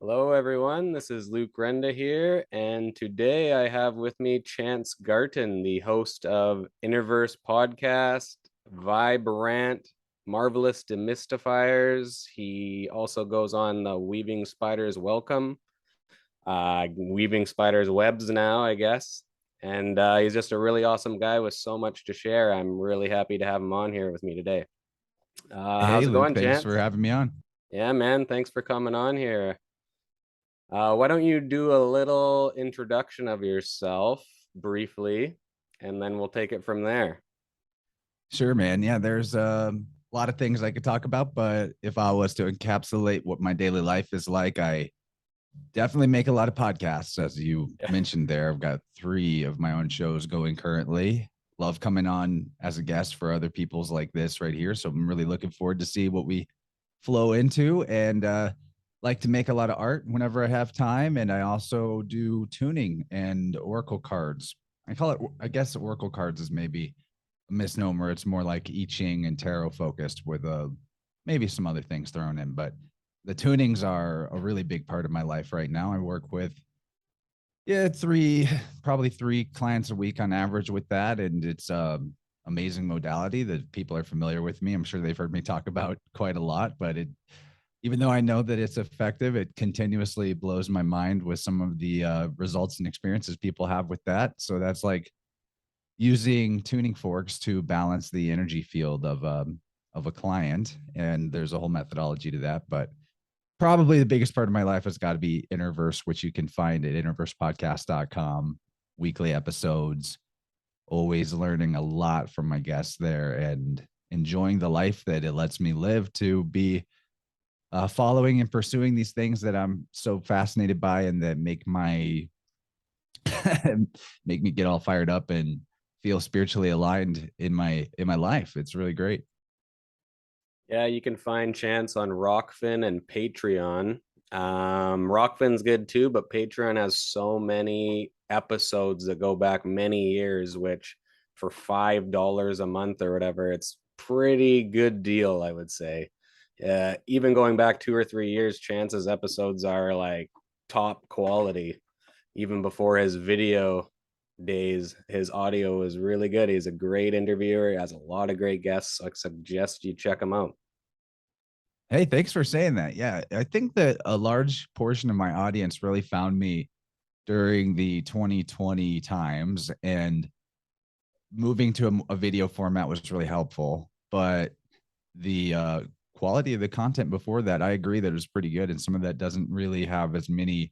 Hello, everyone. This is Luke Renda here, and today I have with me Chance Garton, the host of InnerVerse podcast, Vibrant, Marvelous Demystifiers. He also goes on the Weaving Spiders Welcome, Weaving Spiders Webs now, I guess. And he's just a really awesome guy with so much to share. I'm really happy to have him on here with me today. Hey, How's it Luke, going, thanks for Chance? having me on. Yeah, man. Thanks for coming on here. Why don't you do a little introduction of yourself briefly, and then we'll take it from there. Sure, man. Yeah, there's a lot of things I could talk about, but if I was to encapsulate what my daily life is like, I definitely make a lot of podcasts, as you Yeah. mentioned there. I've got 3 of my own shows going currently. Love coming on as a guest for other people's like this right here. So I'm really looking forward to see what we flow into and like to make a lot of art whenever I have time. And I also do tuning and oracle cards. I call it, I guess oracle cards is maybe a misnomer. It's more like I Ching and tarot focused with maybe some other things thrown in, but the tunings are a really big part of my life right now. I work with probably 3 clients a week on average with that, and it's amazing modality that people are familiar with me. I'm sure they've heard me talk about quite a lot, but even though I know that it's effective, it continuously blows my mind with some of the results and experiences people have with that. So that's like using tuning forks to balance the energy field of a client, and there's a whole methodology to that. But probably the biggest part of my life has got to be InnerVerse, which you can find at innerversepodcast.com. Weekly episodes, always learning a lot from my guests there and enjoying the life that it lets me live to be following and pursuing these things that I'm so fascinated by and that make my make me get all fired up and feel spiritually aligned in my life. It's really great. Yeah, you can find Chance on Rockfin and Patreon. Rockfin's good too, but Patreon has so many episodes that go back many years, which for $5 a month or whatever, it's pretty good deal, I would say. Even going back 2 or 3 years, Chance's episodes are like top quality. Even before his video days, his audio is really good. He's a great interviewer. He has a lot of great guests. I suggest you check him out. Hey, thanks for saying that. Yeah, I think that a large portion of my audience really found me during the 2020 times, and moving to a video format was really helpful. But the quality of the content before that, I agree that it was pretty good, and some of that doesn't really have as many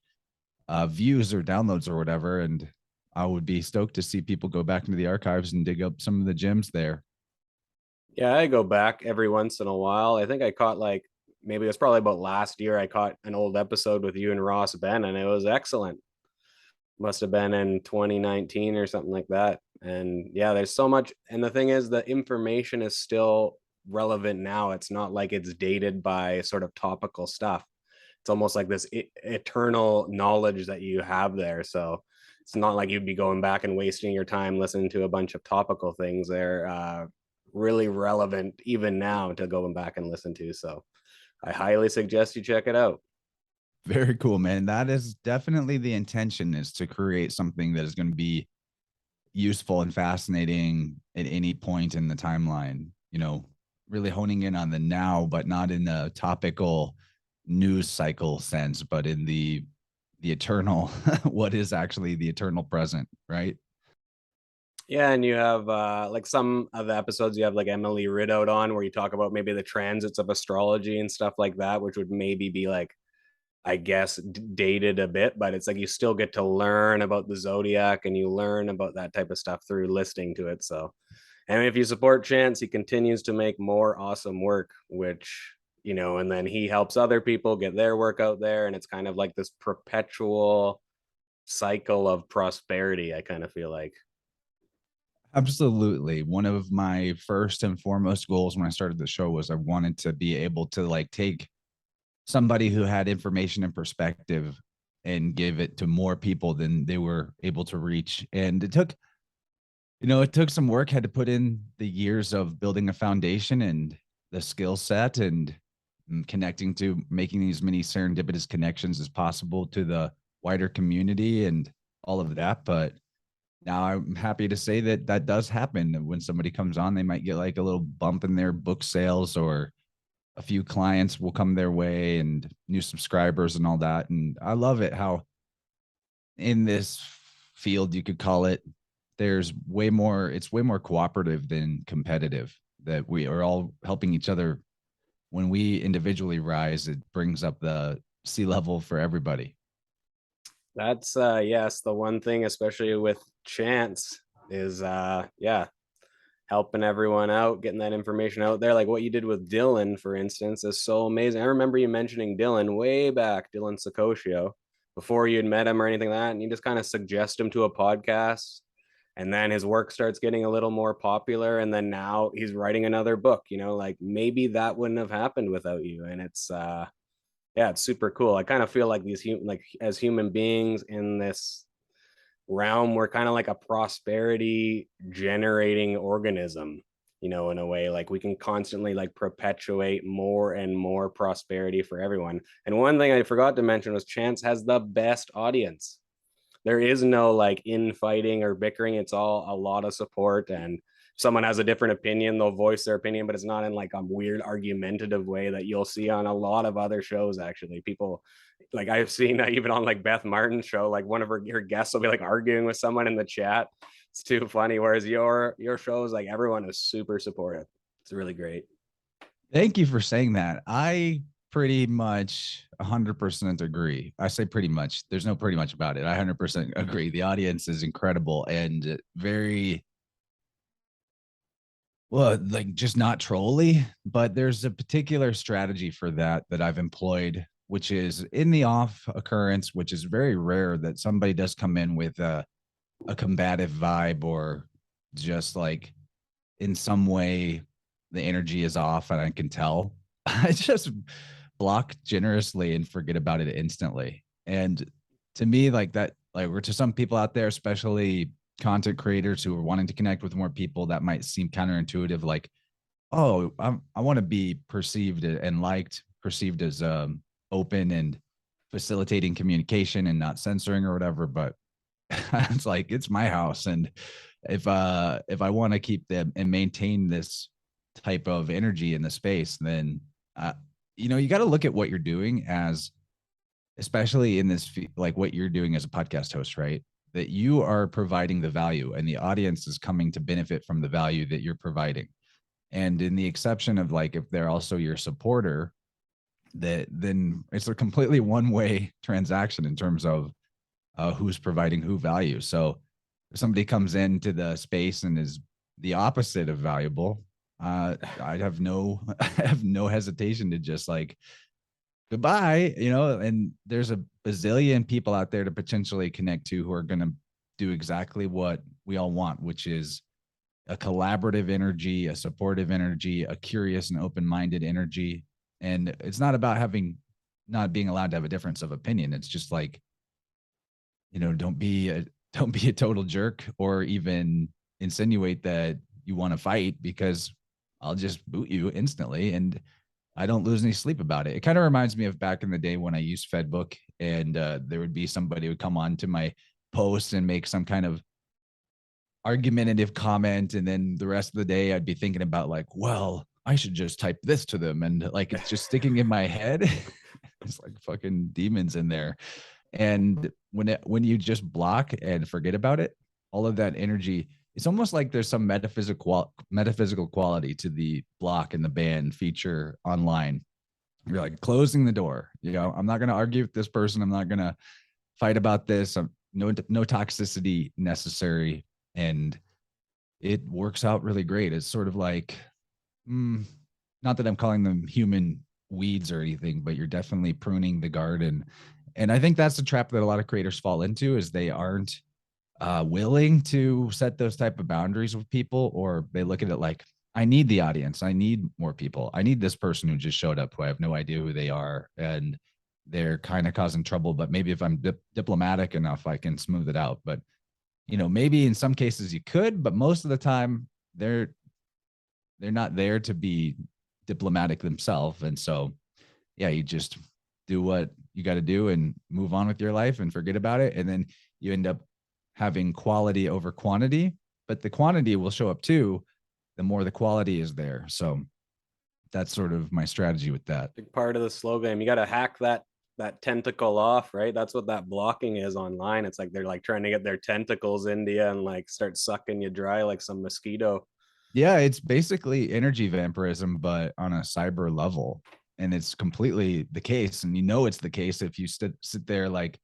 views or downloads or whatever. And I would be stoked to see people go back into the archives and dig up some of the gems there. Yeah, I go back every once in a while. I think I caught like maybe it was probably about last year. I caught an old episode with you and Ross Ben, and it was excellent. Must have been in 2019 or something like that. And yeah, there's so much. And the thing is, the information is still relevant now. It's not like it's dated by sort of topical stuff. It's almost like this eternal knowledge that you have there. So it's not like you'd be going back and wasting your time listening to a bunch of topical things. They're really relevant even now to going back and listen to. So I highly suggest you check it out. Very cool, man. That is definitely the intention, is to create something that is going to be useful and fascinating at any point in the timeline. Really honing in on the now, but not in a topical news cycle sense, but in the eternal, what is actually the eternal present, right? Yeah, and you have like some of the episodes you have like Emily Rideout on where you talk about maybe the transits of astrology and stuff like that, which would maybe be like I guess dated a bit, but it's like you still get to learn about the zodiac and you learn about that type of stuff through listening to it. So, and if you support Chance, he continues to make more awesome work, which, and then he helps other people get their work out there. And it's kind of like this perpetual cycle of prosperity, I kind of feel like. Absolutely. One of my first and foremost goals when I started the show was I wanted to be able to like take somebody who had information and perspective and give it to more people than they were able to reach. And it took some work, had to put in the years of building a foundation and the skill set and and connecting to making these many serendipitous connections as possible to the wider community and all of that. But now I'm happy to say that that does happen. When somebody comes on, they might get like a little bump in their book sales, or a few clients will come their way and new subscribers and all that. And I love it how in this field, you could call it, there's way more, it's way more cooperative than competitive, that we are all helping each other. When we individually rise, it brings up the sea level for everybody. That's yes, the one thing, especially with Chance, is yeah, helping everyone out, getting that information out there. Like what you did with Dylan, for instance, is so amazing. I remember you mentioning Dylan way back, Dylan Sicotio, before you had met him or anything like that, and you just kind of suggest him to a podcast. And then his work starts getting a little more popular. And then now he's writing another book, like maybe that wouldn't have happened without you. And it's yeah, it's super cool. I kind of feel like like as human beings in this realm, we're kind of like a prosperity generating organism, in a way. Like we can constantly like perpetuate more and more prosperity for everyone. And one thing I forgot to mention was Chance has the best audience. There is no like infighting or bickering. It's all a lot of support. And if someone has a different opinion, they'll voice their opinion, but it's not in like a weird argumentative way that you'll see on a lot of other shows. Actually, people, like I've seen even on like Beth Martin's show, like one of her guests will be like arguing with someone in the chat. It's too funny. Whereas your show is like everyone is super supportive. It's really great. Thank you for saying that. I pretty much 100% agree. I say pretty much. There's no pretty much about it. I 100% agree. The audience is incredible and very, well, like just not trolly, but there's a particular strategy for that I've employed, which is in the off occurrence, which is very rare that somebody does come in with a combative vibe, or just like in some way the energy is off and I can tell. I just block generously and forget about it instantly. And to me, like that, like we're to some people out there, especially content creators who are wanting to connect with more people, that might seem counterintuitive. Like, oh, I want to be perceived and liked, perceived as open and facilitating communication and not censoring or whatever. But it's like, it's my house, and if I want to keep them and maintain this type of energy in the space, then you got to look at what you're doing as, especially in this, like what you're doing as a podcast host, right? That you are providing the value and the audience is coming to benefit from the value that you're providing. And in the exception of like, if they're also your supporter, that then it's a completely one-way transaction in terms of who's providing who value. So if somebody comes into the space and is the opposite of valuable, I'd have no I have no hesitation to just like, goodbye, and there's a bazillion people out there to potentially connect to who are going to do exactly what we all want, which is a collaborative energy, a supportive energy, a curious and open-minded energy. And it's not about not being allowed to have a difference of opinion. It's just like, don't be a total jerk or even insinuate that you want to fight, because I'll just boot you instantly and I don't lose any sleep about it. It kind of reminds me of back in the day when I used Fedbook, and there would be somebody who would come on to my post and make some kind of argumentative comment, and then the rest of the day I'd be thinking about like, well, I should just type this to them, and like it's just sticking in my head. It's like fucking demons in there. And when you just block and forget about it, all of that energy, it's almost like there's some metaphysical quality to the block and the ban feature online. You're like closing the door. I'm not going to argue with this person. I'm not going to fight about this. No toxicity necessary, and it works out really great. It's sort of like, not that I'm calling them human weeds or anything, but you're definitely pruning the garden. And I think that's the trap that a lot of creators fall into, is they aren't willing to set those type of boundaries with people, or they look at it like, I need the audience. I need more people. I need this person who just showed up who I have no idea who they are, and they're kind of causing trouble. But maybe if I'm diplomatic enough, I can smooth it out. But maybe in some cases you could, but most of the time they're not there to be diplomatic themselves. And so yeah, you just do what you got to do and move on with your life and forget about it. And then you end up having quality over quantity, but the quantity will show up too the more the quality is there. So that's sort of my strategy with that. Big part of the slow game. You got to hack that tentacle off, right? That's what that blocking is online. It's like they're like trying to get their tentacles into you and like start sucking you dry like some mosquito. Yeah, it's basically energy vampirism, but on a cyber level. And it's completely the case. And you know it's the case if you sit there like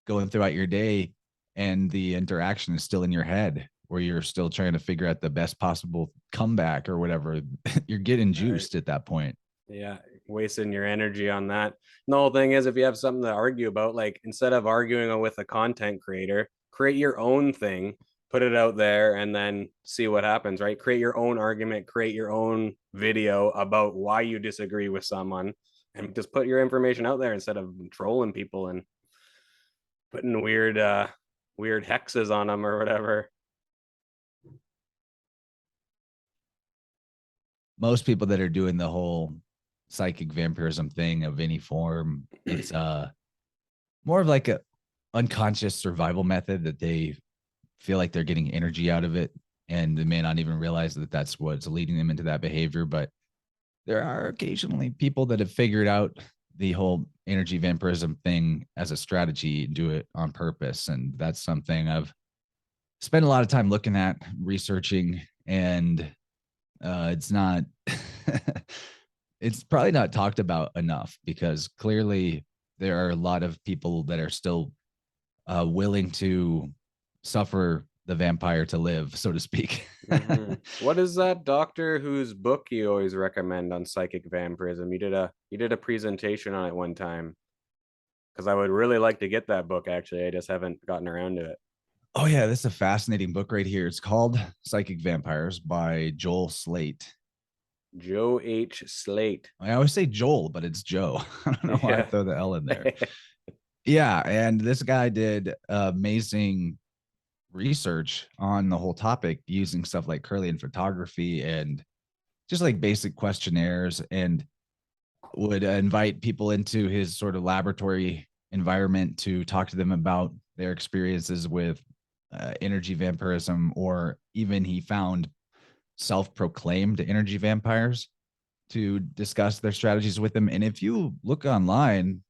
going throughout your day and the interaction is still in your head, where you're still trying to figure out the best possible comeback or whatever. You're getting juiced at that point. Yeah, wasting your energy on that. And the whole thing is, if you have something to argue about, like instead of arguing with a content creator, create your own thing, put it out there, and then see what happens, right? Create your own argument, create your own video about why you disagree with someone, and just put your information out there instead of trolling people and putting weird hexes on them or whatever. Most people that are doing the whole psychic vampirism thing of any form, it's more of like a unconscious survival method that they feel like they're getting energy out of it, and they may not even realize that that's what's leading them into that behavior. But there are occasionally people that have figured out the whole energy vampirism thing as a strategy and do it on purpose. And that's something I've spent a lot of time looking at, researching, and it's not, it's probably not talked about enough because clearly there are a lot of people that are still willing to suffer the vampire to live, so to speak. Mm-hmm. What is that doctor whose book you always recommend on psychic vampirism? You did a presentation on it one time because I would really like to get that book. Actually, I just haven't gotten around to it. Oh yeah, this is a fascinating book right here. It's called Psychic Vampires by Joel Slate. Joe H. Slate. I always say Joel, but it's Joe. I don't know why I Yeah. throw the L in there. Yeah, and this guy did amazing research on the whole topic using stuff like Kirlian photography and just like basic questionnaires, and would invite people into his sort of laboratory environment to talk to them about their experiences with energy vampirism, or even he found self-proclaimed energy vampires to discuss their strategies with them. And if you look online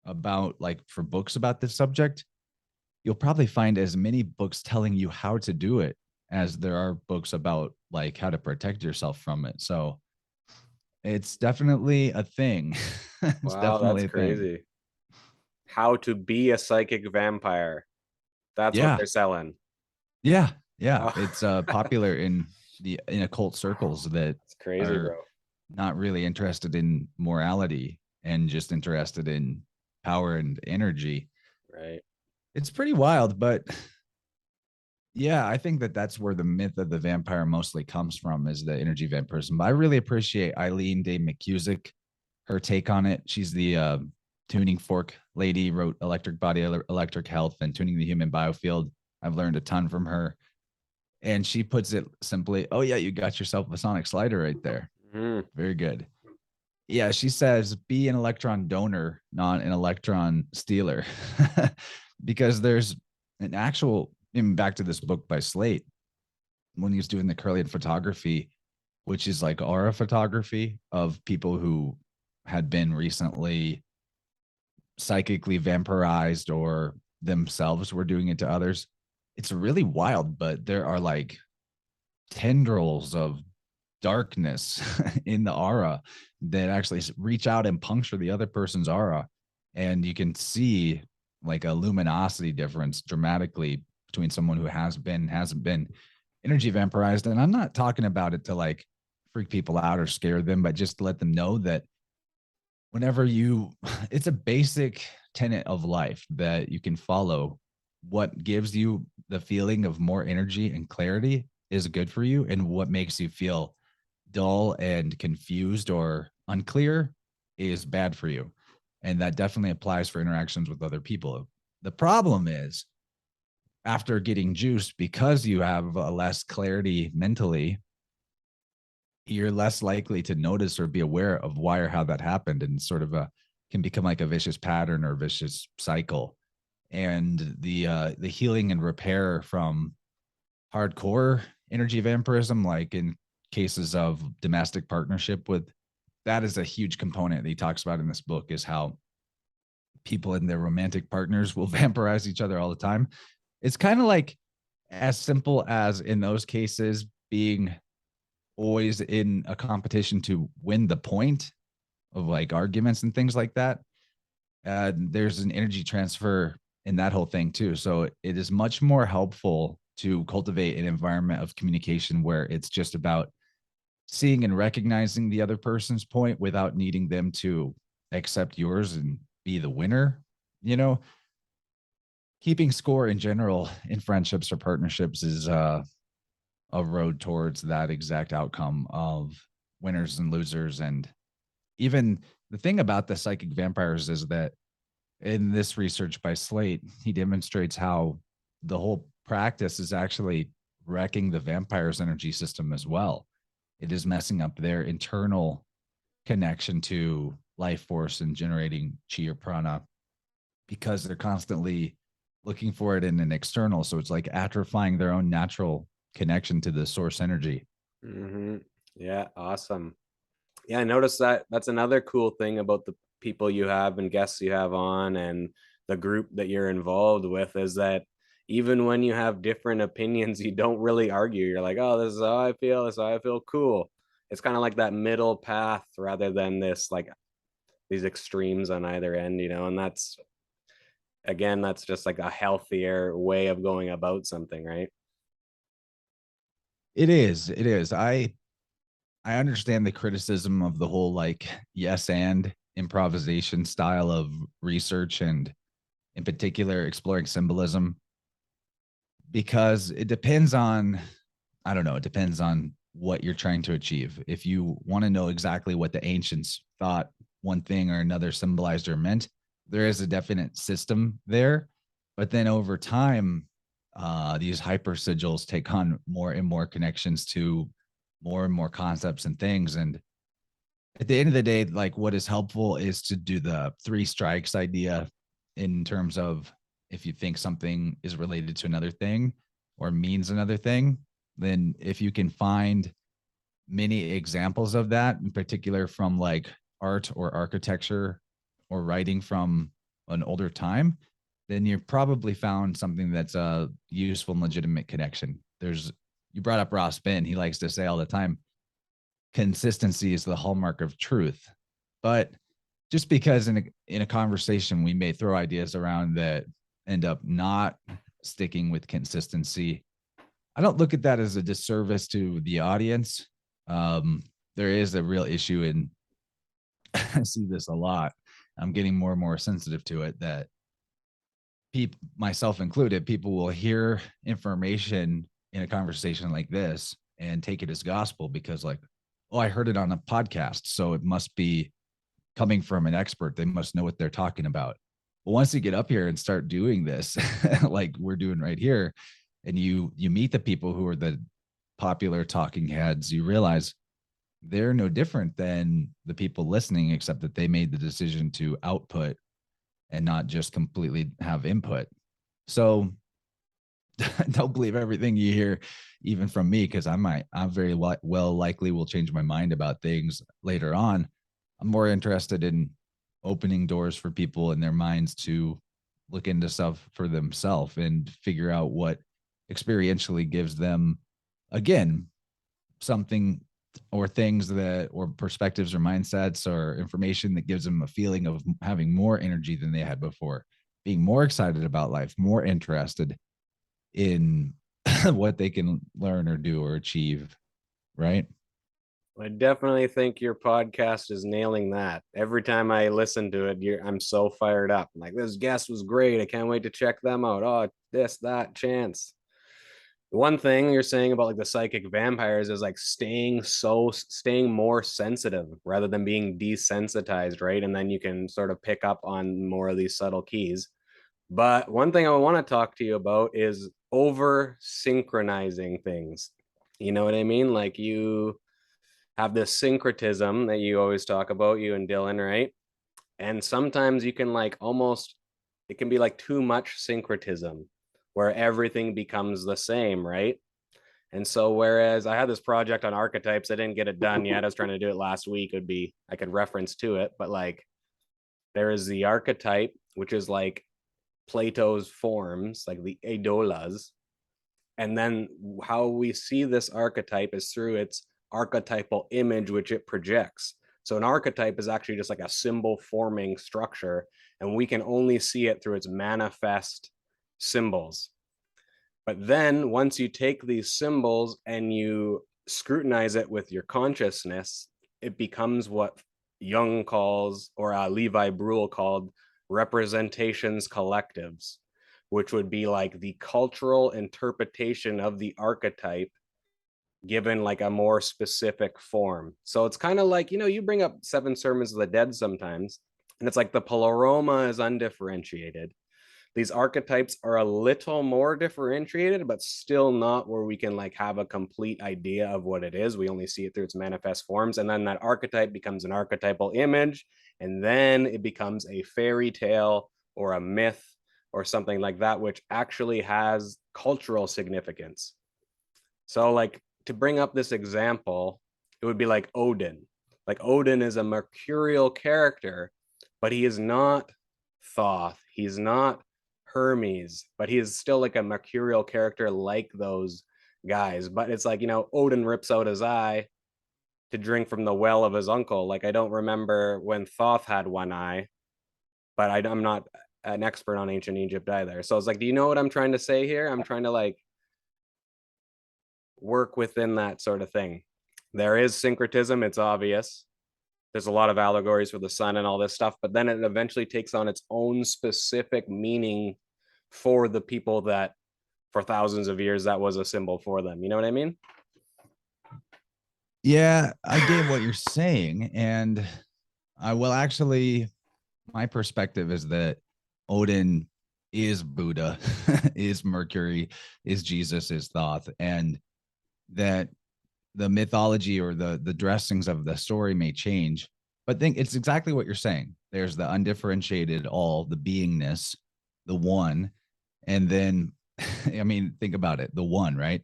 about like for books about this subject, you'll probably find as many books telling you how to do it as there are books about like how to protect yourself from it. So it's definitely a thing. It's Wow, that's definitely a thing. crazy. How to be a psychic vampire. That's what Yeah. they're selling. Yeah. Yeah. Oh, It's popular in occult circles that that's crazy, are bro. not really interested in morality and just interested in power and energy. Right. It's pretty wild, but yeah, I think that that's where the myth of the vampire mostly comes from, is the energy vampirism. But I really appreciate Eileen Day McCusick, her take on it. She's the tuning fork lady, wrote Electric Body, Electric Health, and Tuning the Human Biofield. I've learned a ton from her. And she puts it simply, oh, yeah, you got yourself a sonic slider right there. Mm-hmm. Very good. Yeah, she says be an electron donor, not an electron stealer. Because there's an actual, even back to this book by Slate, when he was doing the Kirlian photography, which is like aura photography of people who had been recently psychically vampirized or themselves were doing it to others. It's really wild, but there are like tendrils of darkness in the aura that actually reach out and puncture the other person's aura. And you can see like a luminosity difference dramatically between someone who has been, hasn't been energy vampirized. And I'm not talking about it to like freak people out or scare them, but just to let them know that whenever you, it's a basic tenet of life that you can follow. What gives you the feeling of more energy and clarity is good for you, and what makes you feel dull and confused or unclear is bad for you. And that definitely applies for interactions with other people. The problem is, after getting juiced, because you have a less clarity mentally, you're less likely to notice or be aware of why or how that happened, and sort of a can become like a vicious pattern or vicious cycle. And the healing and repair from hardcore energy vampirism, like in cases of domestic partnership with, that is a huge component that he talks about in this book, is how people and their romantic partners will vampirize each other all the time. It's kind of like as simple as in those cases being always in a competition to win the point of like arguments and things like that. There's an energy transfer in that whole thing too. So it is much more helpful to cultivate an environment of communication where it's just about seeing and recognizing the other person's point without needing them to accept yours and be the winner. You know, keeping score in general in friendships or partnerships is a road towards that exact outcome of winners and losers. And even the thing about the psychic vampires is that in this research by Slate, he demonstrates how the whole practice is actually wrecking the vampire's energy system as well. It is messing up their internal connection to life force and generating chi or prana, because they're constantly looking for it in an external. So it's like atrophying their own natural connection to the source energy. Mm-hmm. Yeah, awesome. Yeah, I noticed that that's another cool thing about the people you have and guests you have on and the group that you're involved with, is that even when you have different opinions, you don't really argue. You're like, oh, this is how I feel, this is how I feel, cool. It's kind of like that middle path rather than this like these extremes on either end, and that's, again, that's just like a healthier way of going about something, right? It is. It is. I understand the criticism of the whole like yes and improvisation style of research, and in particular exploring symbolism, because it depends on, I don't know, it depends on what you're trying to achieve. If you want to know exactly what the ancients thought one thing or another symbolized or meant, there is a definite system there. But then over time, these hyper sigils take on more and more connections to more and more concepts and things. And at the end of the day, like what is helpful is to do the three strikes idea, in terms of if you think something is related to another thing or means another thing, then if you can find many examples of that, in particular from like art or architecture or writing from an older time, then you've probably found something that's a useful and legitimate connection. You brought up Ross Ben. He likes to say all the time, consistency is the hallmark of truth. But just because in a conversation we may throw ideas around that end up not sticking with consistency, I don't look at that as a disservice to the audience. There is a real issue, and I see this a lot. I'm getting more and more sensitive to it, that people, myself included, people will hear information in a conversation like this and take it as gospel because, like, oh, I heard it on a podcast, so it must be coming from an expert. They must know what they're talking about. But once you get up here and start doing this, like we're doing right here, and you meet the people who are the popular talking heads, you realize they're no different than the people listening, except that they made the decision to output and not just completely have input. So don't believe everything you hear, even from me, because I'm very well likely will change my mind about things later on. I'm more interested in opening doors for people in their minds to look into stuff for themselves and figure out what experientially gives them, again, something or things that, or perspectives or mindsets or information that gives them a feeling of having more energy than they had before, being more excited about life, more interested in what they can learn or do or achieve, right? I definitely think your podcast is nailing that. Every time I listen to it, I'm so fired up. I'm like, this guest was great. I can't wait to check them out. Oh, this, that, chance. One thing you're saying about like the psychic vampires is like staying more sensitive rather than being desensitized, right? And then you can sort of pick up on more of these subtle keys. But one thing I want to talk to you about is over synchronizing things. You know what I mean? Like have this syncretism that you always talk about, you and Dylan, right? And sometimes you can like almost, it can be like too much syncretism where everything becomes the same, right? And so, whereas I had this project on archetypes, I didn't get it done yet. I was trying to do it last week. It would be, I could reference to it, but like there is the archetype, which is like Plato's forms, like the idolas. And then how we see this archetype is through its archetypal image, which it projects. So an archetype is actually just like a symbol forming structure, and we can only see it through its manifest symbols. But then once you take these symbols and you scrutinize it with your consciousness, it becomes what Jung calls, or Levi Bruhl called, representations collectives, which would be like the cultural interpretation of the archetype given like a more specific form. So it's kind of like, you bring up Seven Sermons of the Dead sometimes, and it's like the pleroma is undifferentiated. These archetypes are a little more differentiated, but still not where we can like have a complete idea of what it is. We only see it through its manifest forms. And then that archetype becomes an archetypal image. And then it becomes a fairy tale or a myth or something like that, which actually has cultural significance. So, like, to bring up this example, it would be like Odin. Like, Odin is a mercurial character, but he is not Thoth. He's not Hermes, but he is still like a mercurial character like those guys. But it's like, Odin rips out his eye to drink from the well of his uncle. Like, I don't remember when Thoth had one eye, but I'm not an expert on ancient Egypt either. So it's like, do you know what I'm trying to say here? I'm trying to like work within that sort of thing. There is syncretism, it's obvious. There's a lot of allegories for the sun and all this stuff, but then it eventually takes on its own specific meaning for the people that for thousands of years that was a symbol for them. You know what I mean? Yeah, I get what you're saying. And I will actually, my perspective is that Odin is Buddha, is Mercury, is Jesus, is Thoth, and that the mythology or the dressings of the story may change. But think it's exactly what you're saying. There's the undifferentiated all, the beingness, the one, and then I mean, think about it, the one, right?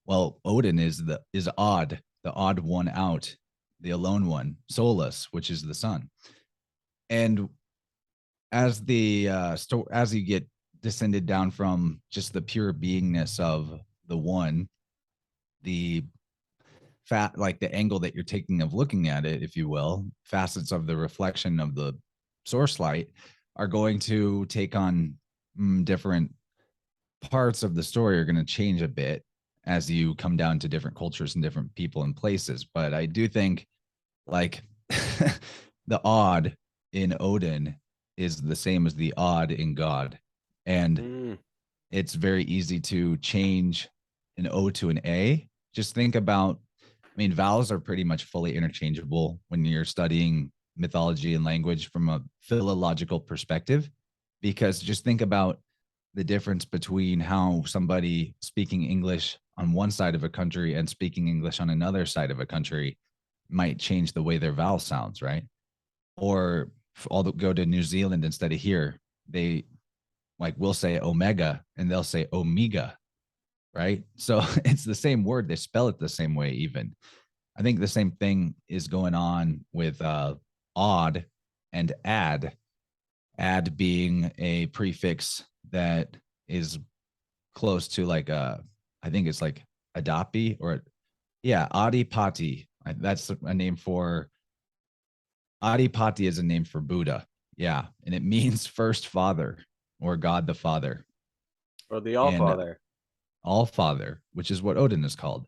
Well, Odin is odd, the odd one out, the alone one, Solus, which is the sun. And as as you get descended down from just the pure beingness of the one, the like the angle that you're taking of looking at it, if you will, facets of the reflection of the source light are going to take on different parts of the story are going to change a bit as you come down to different cultures and different people and places. But I do think like the odd in Odin is the same as the odd in God. And it's very easy to change an O to an A. Just think about, I mean, vowels are pretty much fully interchangeable when you're studying mythology and language from a philological perspective, because just think about the difference between how somebody speaking English on one side of a country and speaking English on another side of a country might change the way their vowel sounds, right? Or I'll go to New Zealand instead of here. They like we'll say omega and they'll say omega, right? So it's the same word. They spell it the same way even. I think the same thing is going on with odd and add. Add being a prefix that is close to like I think it's like adapi or yeah, adipati. That's a name for Adipati is a name for Buddha. Yeah, and it means first father or God the Father. Or the And All-Father. All Father, which is what Odin is called.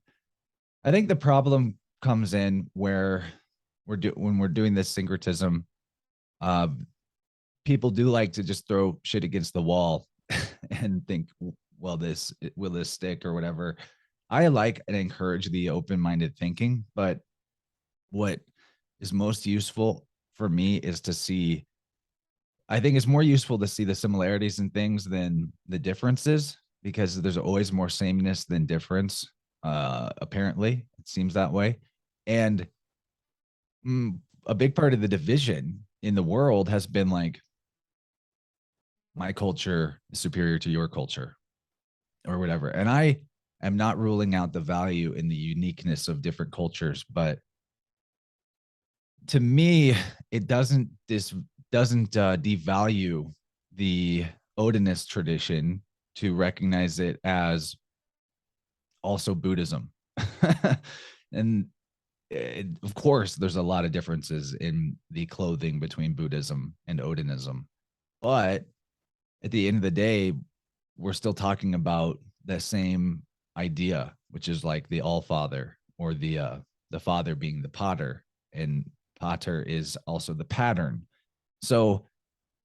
I think the problem comes in where when we're doing this syncretism, uh, people do like to just throw shit against the wall and think, well, this will this stick or whatever. I like and encourage the open-minded thinking, but what is most useful for me is to see. I think it's more useful to see the similarities in things than the differences because there's always more sameness than difference. Apparently, it seems that way. And a big part of the division in the world has been like, my culture is superior to your culture or whatever. And I am not ruling out the value in the uniqueness of different cultures, but to me, it doesn't devalue the Odinist tradition to recognize it as also Buddhism. And of course, there's a lot of differences in the clothing between Buddhism and Odinism. But at the end of the day, we're still talking about the same idea, which is like the All Father, or the Father being the Potter, and Pater is also the pattern. So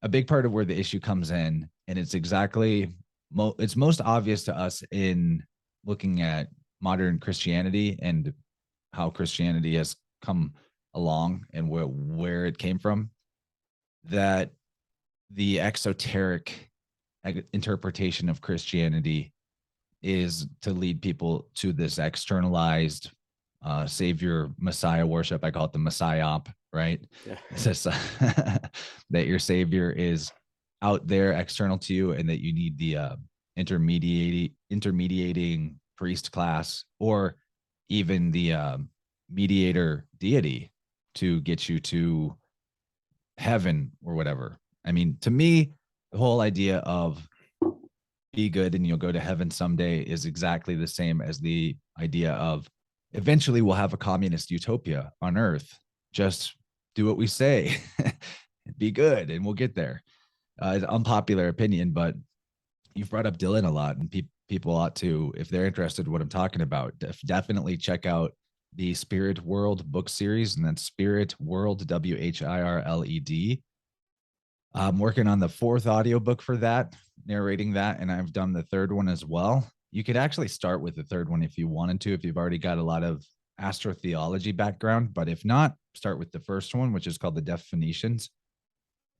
a big part of where the issue comes in, and it's most obvious to us in looking at modern Christianity and how Christianity has come along and where it came from, that the exoteric interpretation of Christianity is to lead people to this externalized savior messiah worship. I call it the messiah-op, right? Yeah. It's just that your savior is out there external to you, and that you need the intermediating priest class, or even the mediator deity to get you to heaven or whatever. I mean, to me, the whole idea of be good and you'll go to heaven someday is exactly the same as the idea of eventually we'll have a communist utopia on earth. Just do what we say, be good, and we'll get there. It's an unpopular opinion, but you've brought up Dylan a lot, and people ought to, if they're interested in what I'm talking about, definitely check out the Spirit World book series, and that's Spirit World, WHIRLED. I'm working on the 4th audiobook for that, narrating that, and I've done the 3rd one as well. You could actually start with the 3rd one if you wanted to, if you've already got a lot of Astro-Theology background, but if not, start with the 1st one, which is called the Definitions.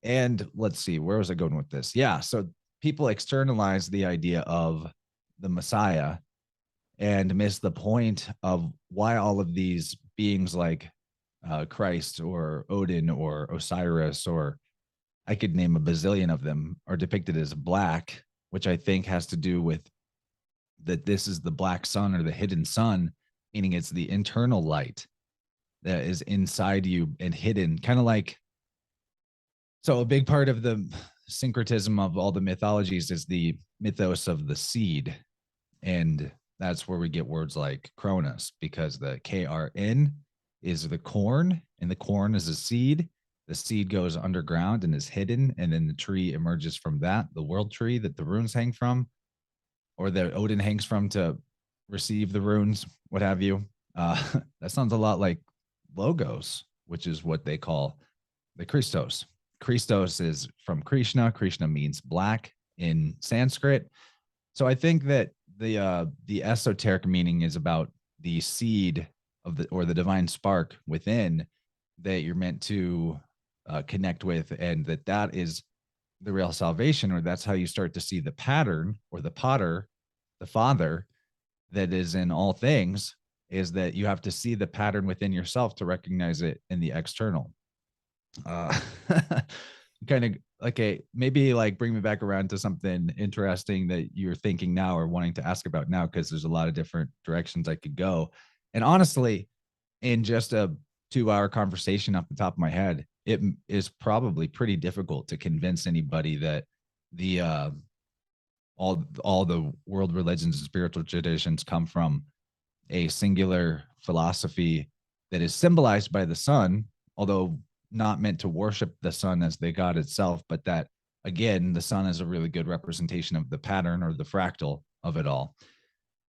And let's see, where was I going with this? Yeah, so people externalize the idea of the Messiah and miss the point of why all of these beings like Christ or Odin or Osiris, or I could name a bazillion of them, are depicted as black, which I think has to do with that this is the black sun or the hidden sun, meaning it's the internal light that is inside you and hidden, kind of like. So a big part of the syncretism of all the mythologies is the mythos of the seed. And that's where we get words like Cronus, because the KRN is the corn, and the corn is a seed. The seed goes underground and is hidden, and then the tree emerges from that, the world tree that the runes hang from, or that Odin hangs from to receive the runes, what have you. That sounds a lot like Logos, which is what they call the Christos. Christos is from Krishna. Krishna means black in Sanskrit. So I think that the esoteric meaning is about the seed of the, or the divine spark within, that you're meant to connect with, and that is the real salvation, or that's how you start to see the pattern, or the potter, the Father that is in all things, is that you have to see the pattern within yourself to recognize it in the external. Kind of okay, maybe like bring me back around to something interesting that you're thinking now or wanting to ask about now, because there's a lot of different directions I could go. And honestly, in just a 2-hour conversation off the top of my head, it is probably pretty difficult to convince anybody that the all the world religions and spiritual traditions come from a singular philosophy that is symbolized by the sun, although not meant to worship the sun as the god itself, but that again, the sun is a really good representation of the pattern or the fractal of it all.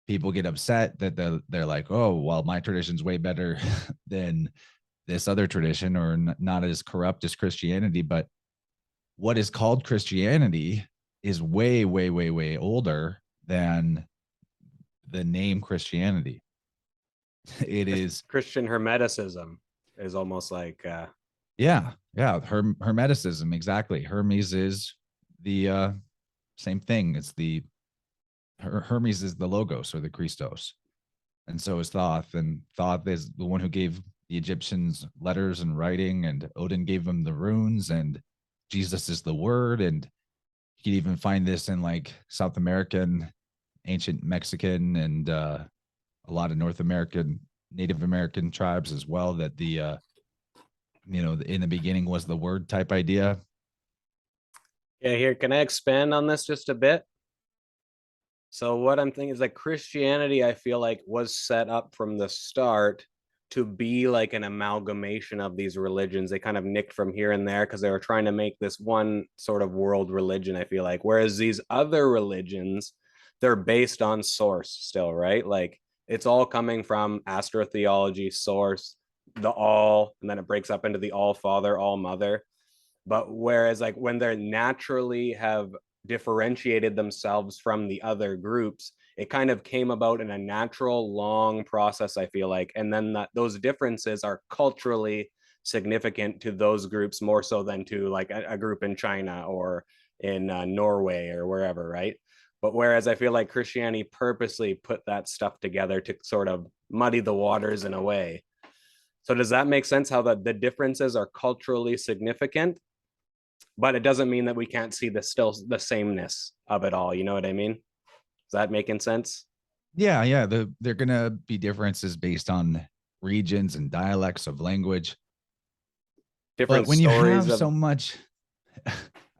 People get upset that they're like, oh, well, my tradition's way better than this other tradition, or not as corrupt as Christianity. But what is called Christianity is way, way, way, way older than the name Christianity. It is Christian Hermeticism is almost like yeah, Hermeticism, exactly. Hermes is the same thing. It's the Hermes is the Logos or the Christos, and so is Thoth, and Thoth is the one who gave the Egyptians letters and writing, and Odin gave them the runes, and Jesus is the word. And you can even find this in like South American, ancient Mexican, and a lot of North American, Native American tribes as well, that the in the beginning was the word type idea. Yeah, here, can I expand on this just a bit? So what I'm thinking is like Christianity, I feel like was set up from the start to be like an amalgamation of these religions. They kind of nicked from here and there because they were trying to make this one sort of world religion, I feel like. Whereas these other religions, they're based on source still, right? Like it's all coming from Astro-Theology, source, the all, and then it breaks up into the all father, all mother. But whereas like when they're naturally have differentiated themselves from the other groups, it kind of came about in a natural long process, I feel like. And then those differences are culturally significant to those groups more so than to like a group in China or in Norway or wherever, right? But whereas I feel like Christianity purposely put that stuff together to sort of muddy the waters in a way. So does that make sense how the differences are culturally significant, but it doesn't mean that we can't see the sameness of it all. You know what I mean? Is that making sense? Yeah, yeah. They're gonna be differences based on regions and dialects of language. But Different when you stories have of so much, I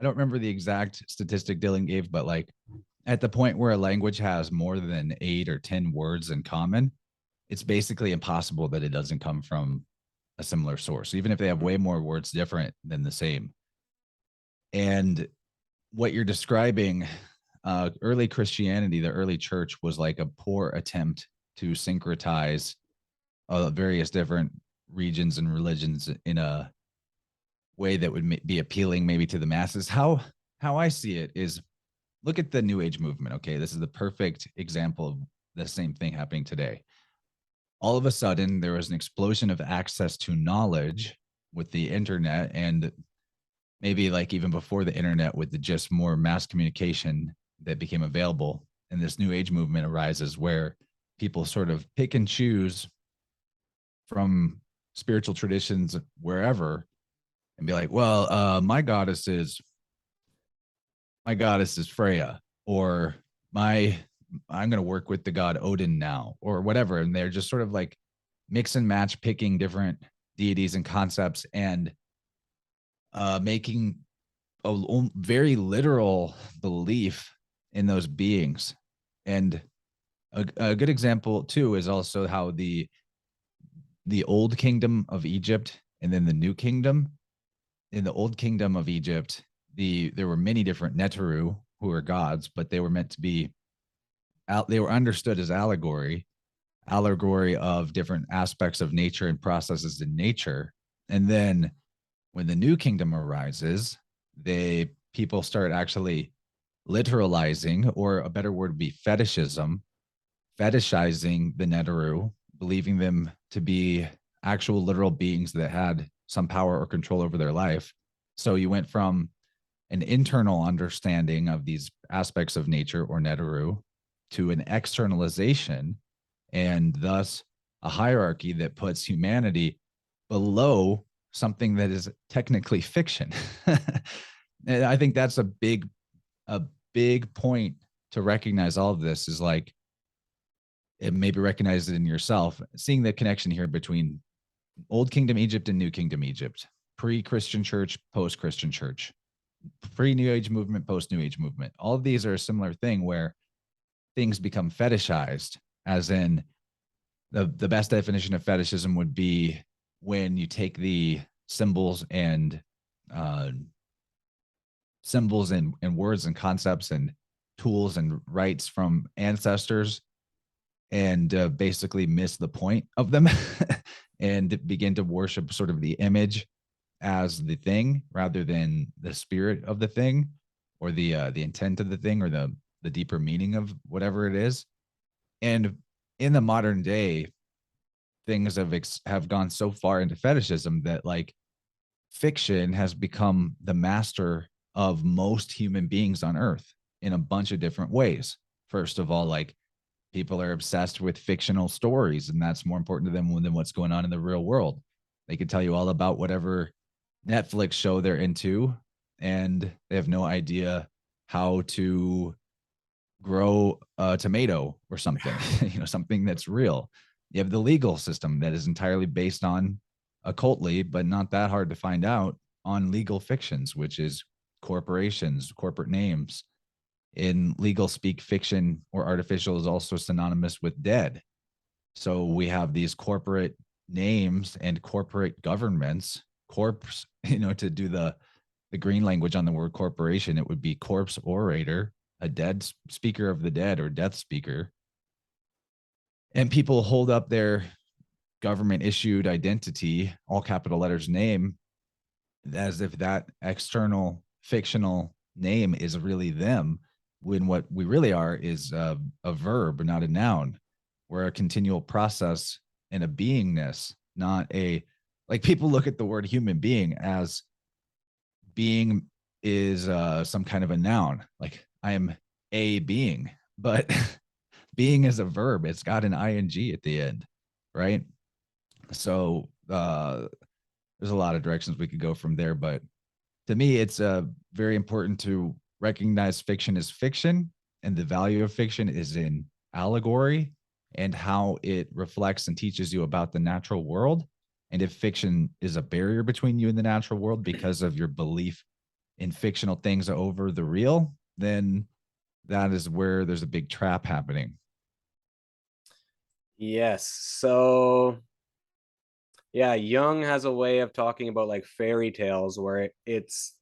don't remember the exact statistic Dylan gave, but like at the point where a language has more than 8 or 10 words in common, it's basically impossible that it doesn't come from a similar source, even if they have way more words different than the same. And what you're describing, early Christianity, the early church was like a poor attempt to syncretize various different regions and religions in a way that would be appealing maybe to the masses. How I see it is, look at the New Age movement. Okay, this is the perfect example of the same thing happening today. All of a sudden, there was an explosion of access to knowledge with the internet, and maybe like even before the internet, with the just more mass communication that became available. And this New Age movement arises where people sort of pick and choose from spiritual traditions wherever and be like, well, my goddess is Freya, or my I'm going to work with the god Odin now, or whatever. And they're just sort of like mix and match, picking different deities and concepts, and making a very literal belief in those beings. And a good example too is also how the old kingdom of Egypt and then the new kingdom. In the old kingdom of Egypt, there were many different Neteru who were gods, but they were meant to be out. They were understood as allegory of different aspects of nature and processes in nature. And then when the new kingdom arises, people start actually literalizing, or a better word would be fetishism, fetishizing the Neteru, believing them to be actual literal beings that had some power or control over their life. So you went from an internal understanding of these aspects of nature or Neteru to an externalization, and thus a hierarchy that puts humanity below something that is technically fiction. And I think that's a big point to recognize. All of this is like, it maybe recognize it in yourself, seeing the connection here between Old Kingdom Egypt and New Kingdom Egypt, pre-Christian church, post-Christian church, pre-New Age movement, post-New Age movement. All of these are a similar thing where things become fetishized, as in the best definition of fetishism would be when you take the uh, symbols and words and concepts and tools and rites from ancestors, and basically miss the point of them and begin to worship sort of the image as the thing rather than the spirit of the thing, or the intent of the thing, or the deeper meaning of whatever it is. And in the modern day, things have gone so far into fetishism that like fiction has become the master of most human beings on earth in a bunch of different ways. First of all, like People are obsessed with fictional stories, and that's more important to them than what's going on in the real world. They could tell you all about whatever Netflix show they're into, and they have no idea how to grow a tomato or something, something that's real. You have the legal system that is entirely based on occultly, but not that hard to find out, on legal fictions, which is corporations, corporate names. In legal speak, fiction or artificial is also synonymous with dead. So we have these corporate names and corporate governments, corpse, to do the green language on the word corporation, it would be corpse orator, a dead speaker of the dead or death speaker. And people hold up their government issued identity, all capital letters name, as if that external fictional name is really them, when what we really are is a verb, not a noun. We're a continual process and a beingness, not a, like, people look at the word human being as being is some kind of a noun. Like, I am a being, but being is a verb. It's got an ing at the end, right? So there's a lot of directions we could go from there, but to me, it's very important to recognize fiction as fiction, and the value of fiction is in allegory and how it reflects and teaches you about the natural world. And if fiction is a barrier between you and the natural world because of your belief in fictional things over the real, then that is where there's a big trap happening. Yes. So yeah, Jung has a way of talking about like fairy tales where it's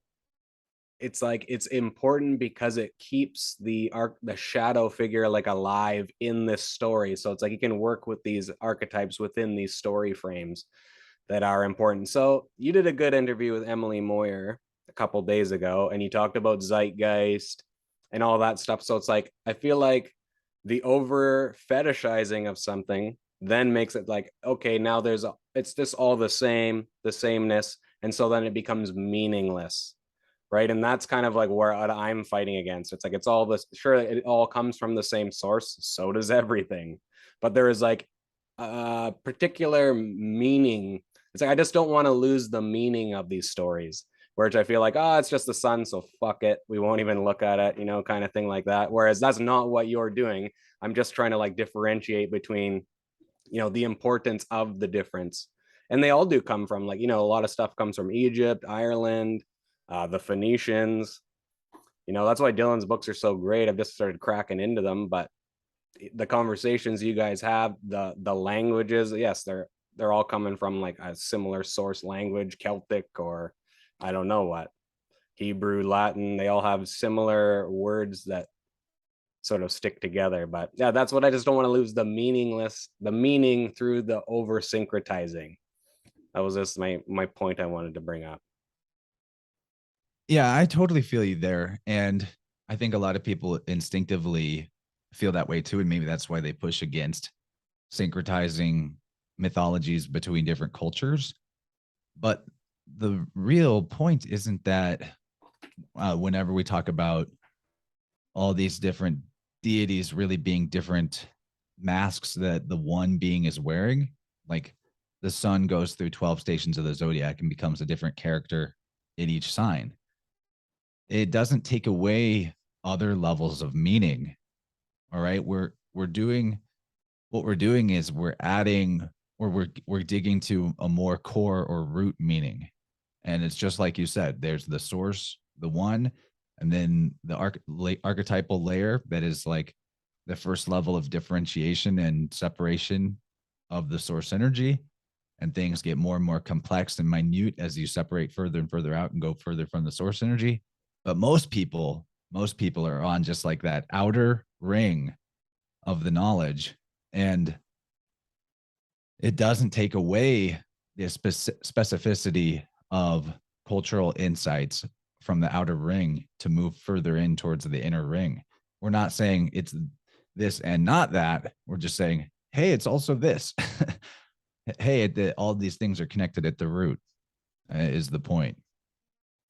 like it's important because it keeps the shadow figure like alive in this story. So it's like you can work with these archetypes within these story frames that are important. So you did a good interview with Emily Moyer a couple days ago, and you talked about zeitgeist and all that stuff. So it's like I feel like the over fetishizing of something then makes it like, okay, now it's just all the sameness, and so then it becomes meaningless, right? And that's kind of like where I'm fighting against. It's like it's all this, sure, it all comes from the same source, so does everything, but there is like a particular meaning. It's like I just don't want to lose the meaning of these stories, which I feel like, oh, it's just the sun, so fuck it, we won't even look at it, kind of thing like that. Whereas that's not what you're doing. I'm just trying to like differentiate between, the importance of the difference. And they all do come from like, a lot of stuff comes from Egypt, Ireland, the Phoenicians. That's why Dylan's books are so great. I've just started cracking into them, but the conversations you guys have, the languages, yes, they're all coming from like a similar source language, Celtic, or I don't know what, Hebrew, Latin. They all have similar words that sort of stick together. But yeah, that's what I just don't want to lose, the meaning through the over syncretizing. That was just my point I wanted to bring up. Yeah, I totally feel you there. And I think a lot of people instinctively feel that way too. And maybe that's why they push against syncretizing mythologies between different cultures. But the real point isn't that whenever we talk about all these different deities really being different masks that the one being is wearing, like the sun goes through 12 stations of the zodiac and becomes a different character in each sign. It doesn't take away other levels of meaning. All right. We're doing what we're doing is we're adding, or we're digging to a more core or root meaning. And it's just like you said, there's the source, the one, and then the archetypal layer that is like the first level of differentiation and separation of the source energy. And things get more and more complex and minute as you separate further and further out and go further from the source energy. But most people are on just like that outer ring of the knowledge. And it doesn't take away the specificity of cultural insights from the outer ring to move further in towards the inner ring. We're not saying it's this and not that. We're just saying, hey, it's also this. Hey, all these things are connected at the root, is the point.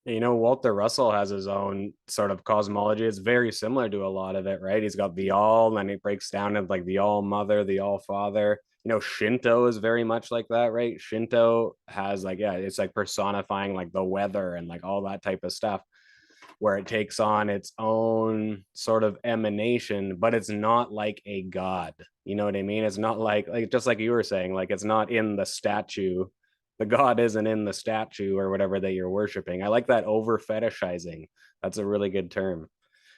You know, Walter Russell has his own sort of cosmology. It's very similar to a lot of it, right? He's got the all, and it breaks down into like the all mother, the all father. You know, Shinto is very much like that, right? Shinto has like, yeah, it's like personifying like the weather and like all that type of stuff, where it takes on its own sort of emanation, but it's not like a god. You know what I mean? It's not like just like you were saying, like it's not in the statue. The god isn't in the statue or whatever that you're worshiping. I like that over fetishizing. That's a really good term.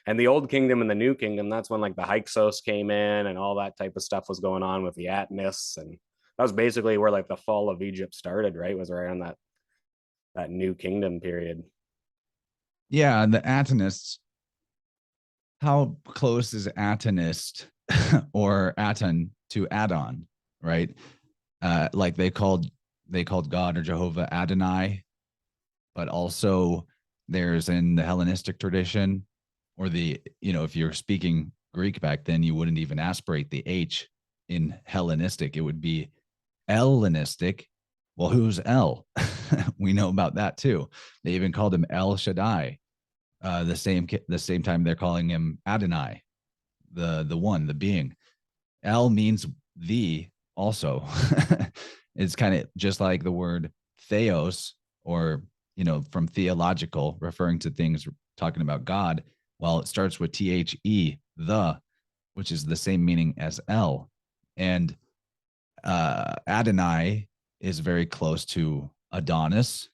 And the old kingdom and the new kingdom, that's when like the Hyksos came in and all that type of stuff was going on with the Atnis. And that was basically where like the fall of Egypt started, right? Was right on that new kingdom period. Yeah, the Atonists. How close is Atonist or Aton to Adon, right? Like they called God or Jehovah Adonai, but also there's in the Hellenistic tradition, or if you're speaking Greek back then, you wouldn't even aspirate the H in Hellenistic. It would be Hellenistic. Well, who's El? We know about that too. They even called him El Shaddai. The same time they're calling him Adonai, the one, the being. El means the also. It's kind of just like the word theos, or from theological, referring to things talking about God. Well, it starts with the, which is the same meaning as El. And Adonai is very close to Adonis.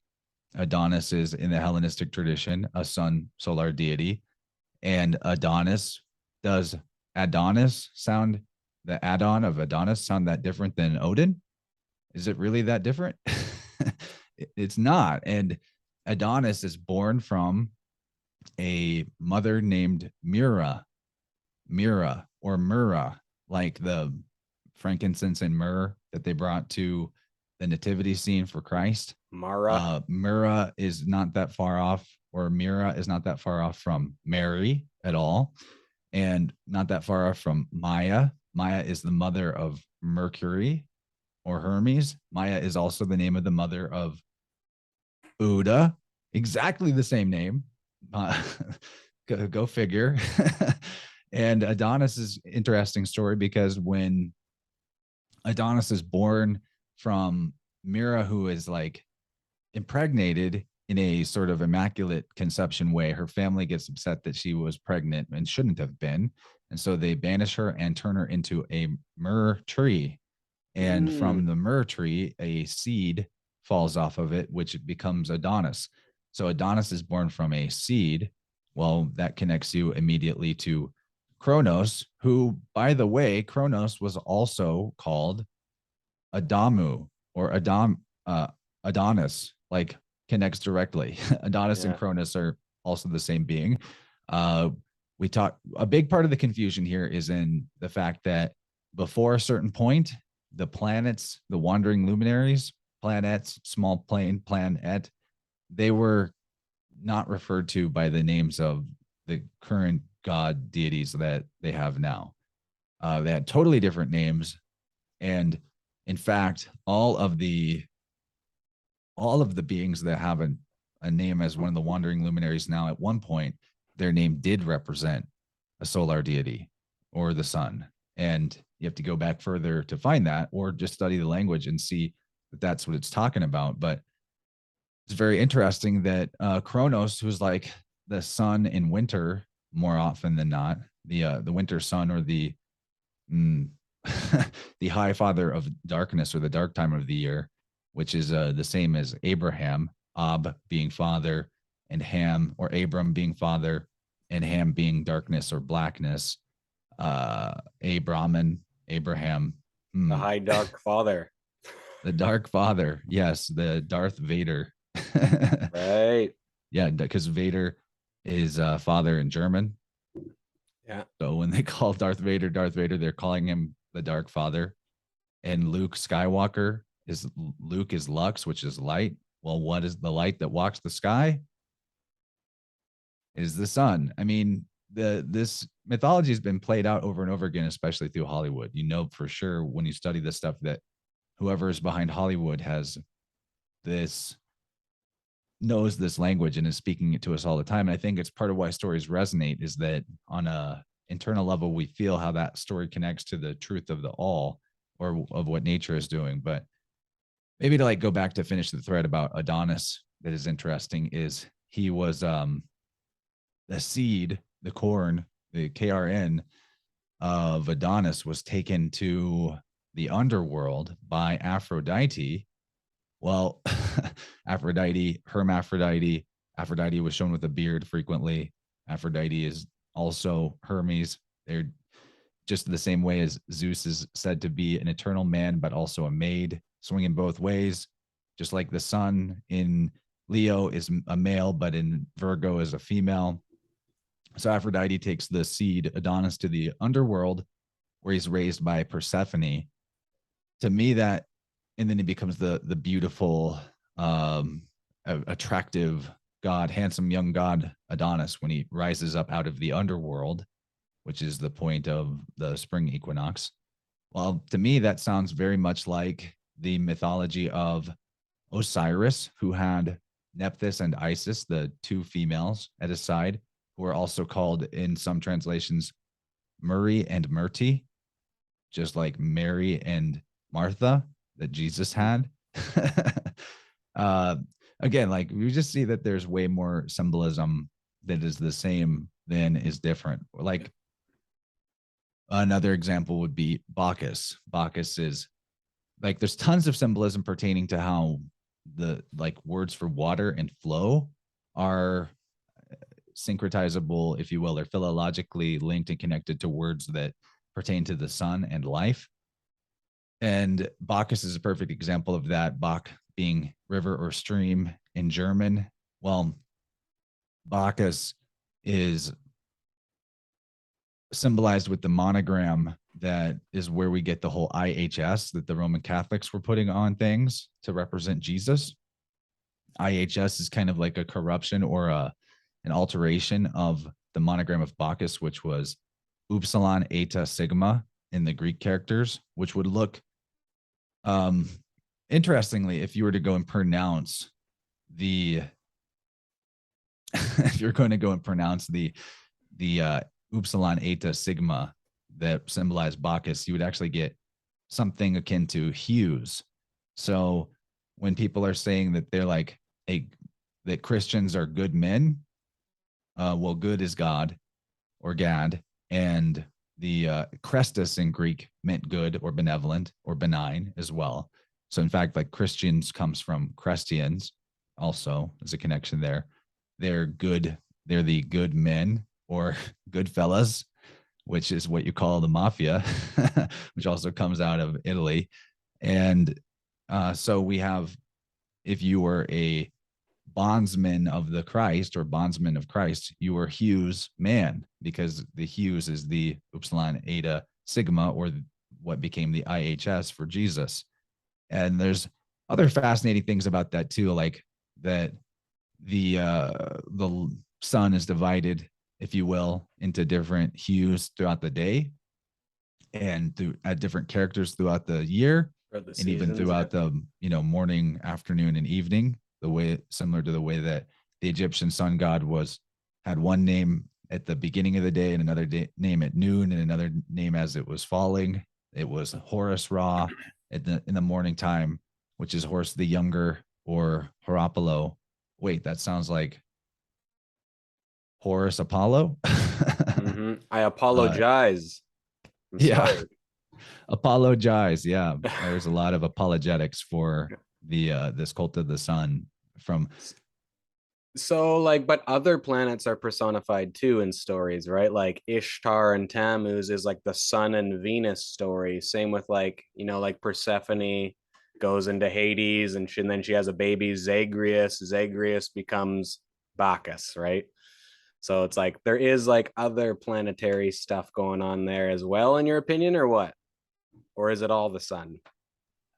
Adonis is in the Hellenistic tradition a sun solar deity, and does Adonis sound the add-on of Adonis sound that different than Odin? Is it really that different? It's not. And Adonis is born from a mother named Mira or Myrrha, like the frankincense and myrrh that they brought to the nativity scene for Christ. Mara. Myrrha is not that far off, or Mira is not that far off from Mary at all, and not that far off from Maya. Maya is the mother of Mercury or Hermes. Maya is also the name of the mother of Uda, exactly the same name. Go figure. And Adonis is interesting story because when Adonis is born from Mira, who is like impregnated in a sort of immaculate conception way, her family gets upset that she was pregnant and shouldn't have been. And so they banish her and turn her into a myrrh tree. And from the myrrh tree, a seed falls off of it, which becomes Adonis. So Adonis is born from a seed. Well, that connects you immediately to Kronos, who, by the way, Kronos was also called Adamu or Adonis, like connects directly. Adonis and Yeah. Cronus are also the same being. We talk a big part of the confusion here is in the fact that before a certain point, the planets, the wandering luminaries, planets, small plane, planet, they were not referred to by the names of the current god deities that they have now. They had totally different names, and in fact, all of the beings that have a name as one of the wandering luminaries now, at one point, their name did represent a solar deity or the sun. And you have to go back further to find that, or just study the language and see that that's what it's talking about. But it's very interesting that Kronos, who's like the sun in winter more often than not, the winter sun, or the the high father of darkness, or the dark time of the year, which is the same as Abraham, Ab being father, and Ham or Abram being father, and Ham being darkness or blackness. Abraham, The High Dark Father. the dark father. Yes, the Darth Vader. Right. Yeah, because Vader is father in German. Yeah. So when they call Darth Vader, they're calling him the Dark Father. And Luke Skywalker is Lux, which is light. Well, what is the light that walks the sky? Is the sun. I mean, this mythology has been played out over and over again, especially through Hollywood. You know for sure when you study this stuff that whoever is behind Hollywood has this knows this language and is speaking it to us all the time. And I think it's part of why stories resonate, is that on a internal level, we feel how that story connects to the truth of the all, or of what nature is doing. But maybe to like go back to finish the thread about Adonis, that is interesting, is he was the seed, the corn, the KRN of Adonis was taken to the underworld by Aphrodite. Well, Aphrodite, Hermaphrodite, Aphrodite was shown with a beard frequently. Aphrodite is also Hermes. They're just the same way as Zeus is said to be an eternal man, but also a maid, swinging both ways. Just like the sun in Leo is a male, but in Virgo is a female. So Aphrodite takes the seed Adonis to the underworld, where he's raised by Persephone. To me, that, and then he becomes the beautiful, attractive god, handsome young god Adonis, when he rises up out of the underworld, which is the point of the spring equinox. Well, to me, that sounds very much like the mythology of Osiris, who had Nephthys and Isis, the two females at his side, who are also called in some translations Murray and Myrti, just like Mary and Martha that Jesus had. Again, like we just see that there's way more symbolism that is the same than is different. Like another example would be Bacchus. Bacchus is like, there's tons of symbolism pertaining to how the like words for water and flow are syncretizable, if you will, or philologically linked and connected to words that pertain to the sun and life. And Bacchus is a perfect example of that. Bach being river or stream in German. Well, Bacchus is symbolized with the monogram that is where we get the whole IHS that the Roman Catholics were putting on things to represent Jesus. IHS is kind of like a corruption or an alteration of the monogram of Bacchus, which was Upsilon Eta Sigma in the Greek characters, which would look, interestingly, if you were to go and pronounce the, if you're going to go and pronounce the Upsilon Eta Sigma that symbolize Bacchus, you would actually get something akin to hues. So when people are saying that they're like that Christians are good men, well, good is God or Gad, and the Chrestus in Greek meant good or benevolent or benign as well. So in fact, like Christians comes from Christians, also as a connection there. They're good. They're the good men or good fellas, which is what you call the mafia, which also comes out of Italy. And so we have, if you were a bondsman of the Christ or bondsman of Christ, you were Hugh's man, because the Hughes is the Upsilon Eta Sigma, or what became the IHS for Jesus. And there's other fascinating things about that too, like that the sun is divided, if you will, into different hues throughout the day, and at different characters throughout the year, and seasons, even throughout the morning, afternoon, and evening. The way, similar to the way that the Egyptian sun god had one name at the beginning of the day and another name at noon and another name as it was falling. It was Horus Ra in the morning time, which is Horus the Younger, or Horopolo. Wait, that sounds like Horus Apollo. Mm-hmm. I apologize. I'm sorry. Apologize. Yeah, there's a lot of apologetics for this cult of the sun from. So like, but other planets are personified too in stories, right? Like Ishtar and Tammuz is like the sun and Venus story. Same with like, like Persephone goes into Hades, and then she has a baby, Zagreus. Zagreus becomes Bacchus, right? So it's like there is like other planetary stuff going on there as well, in your opinion, or what? Or is it all the sun?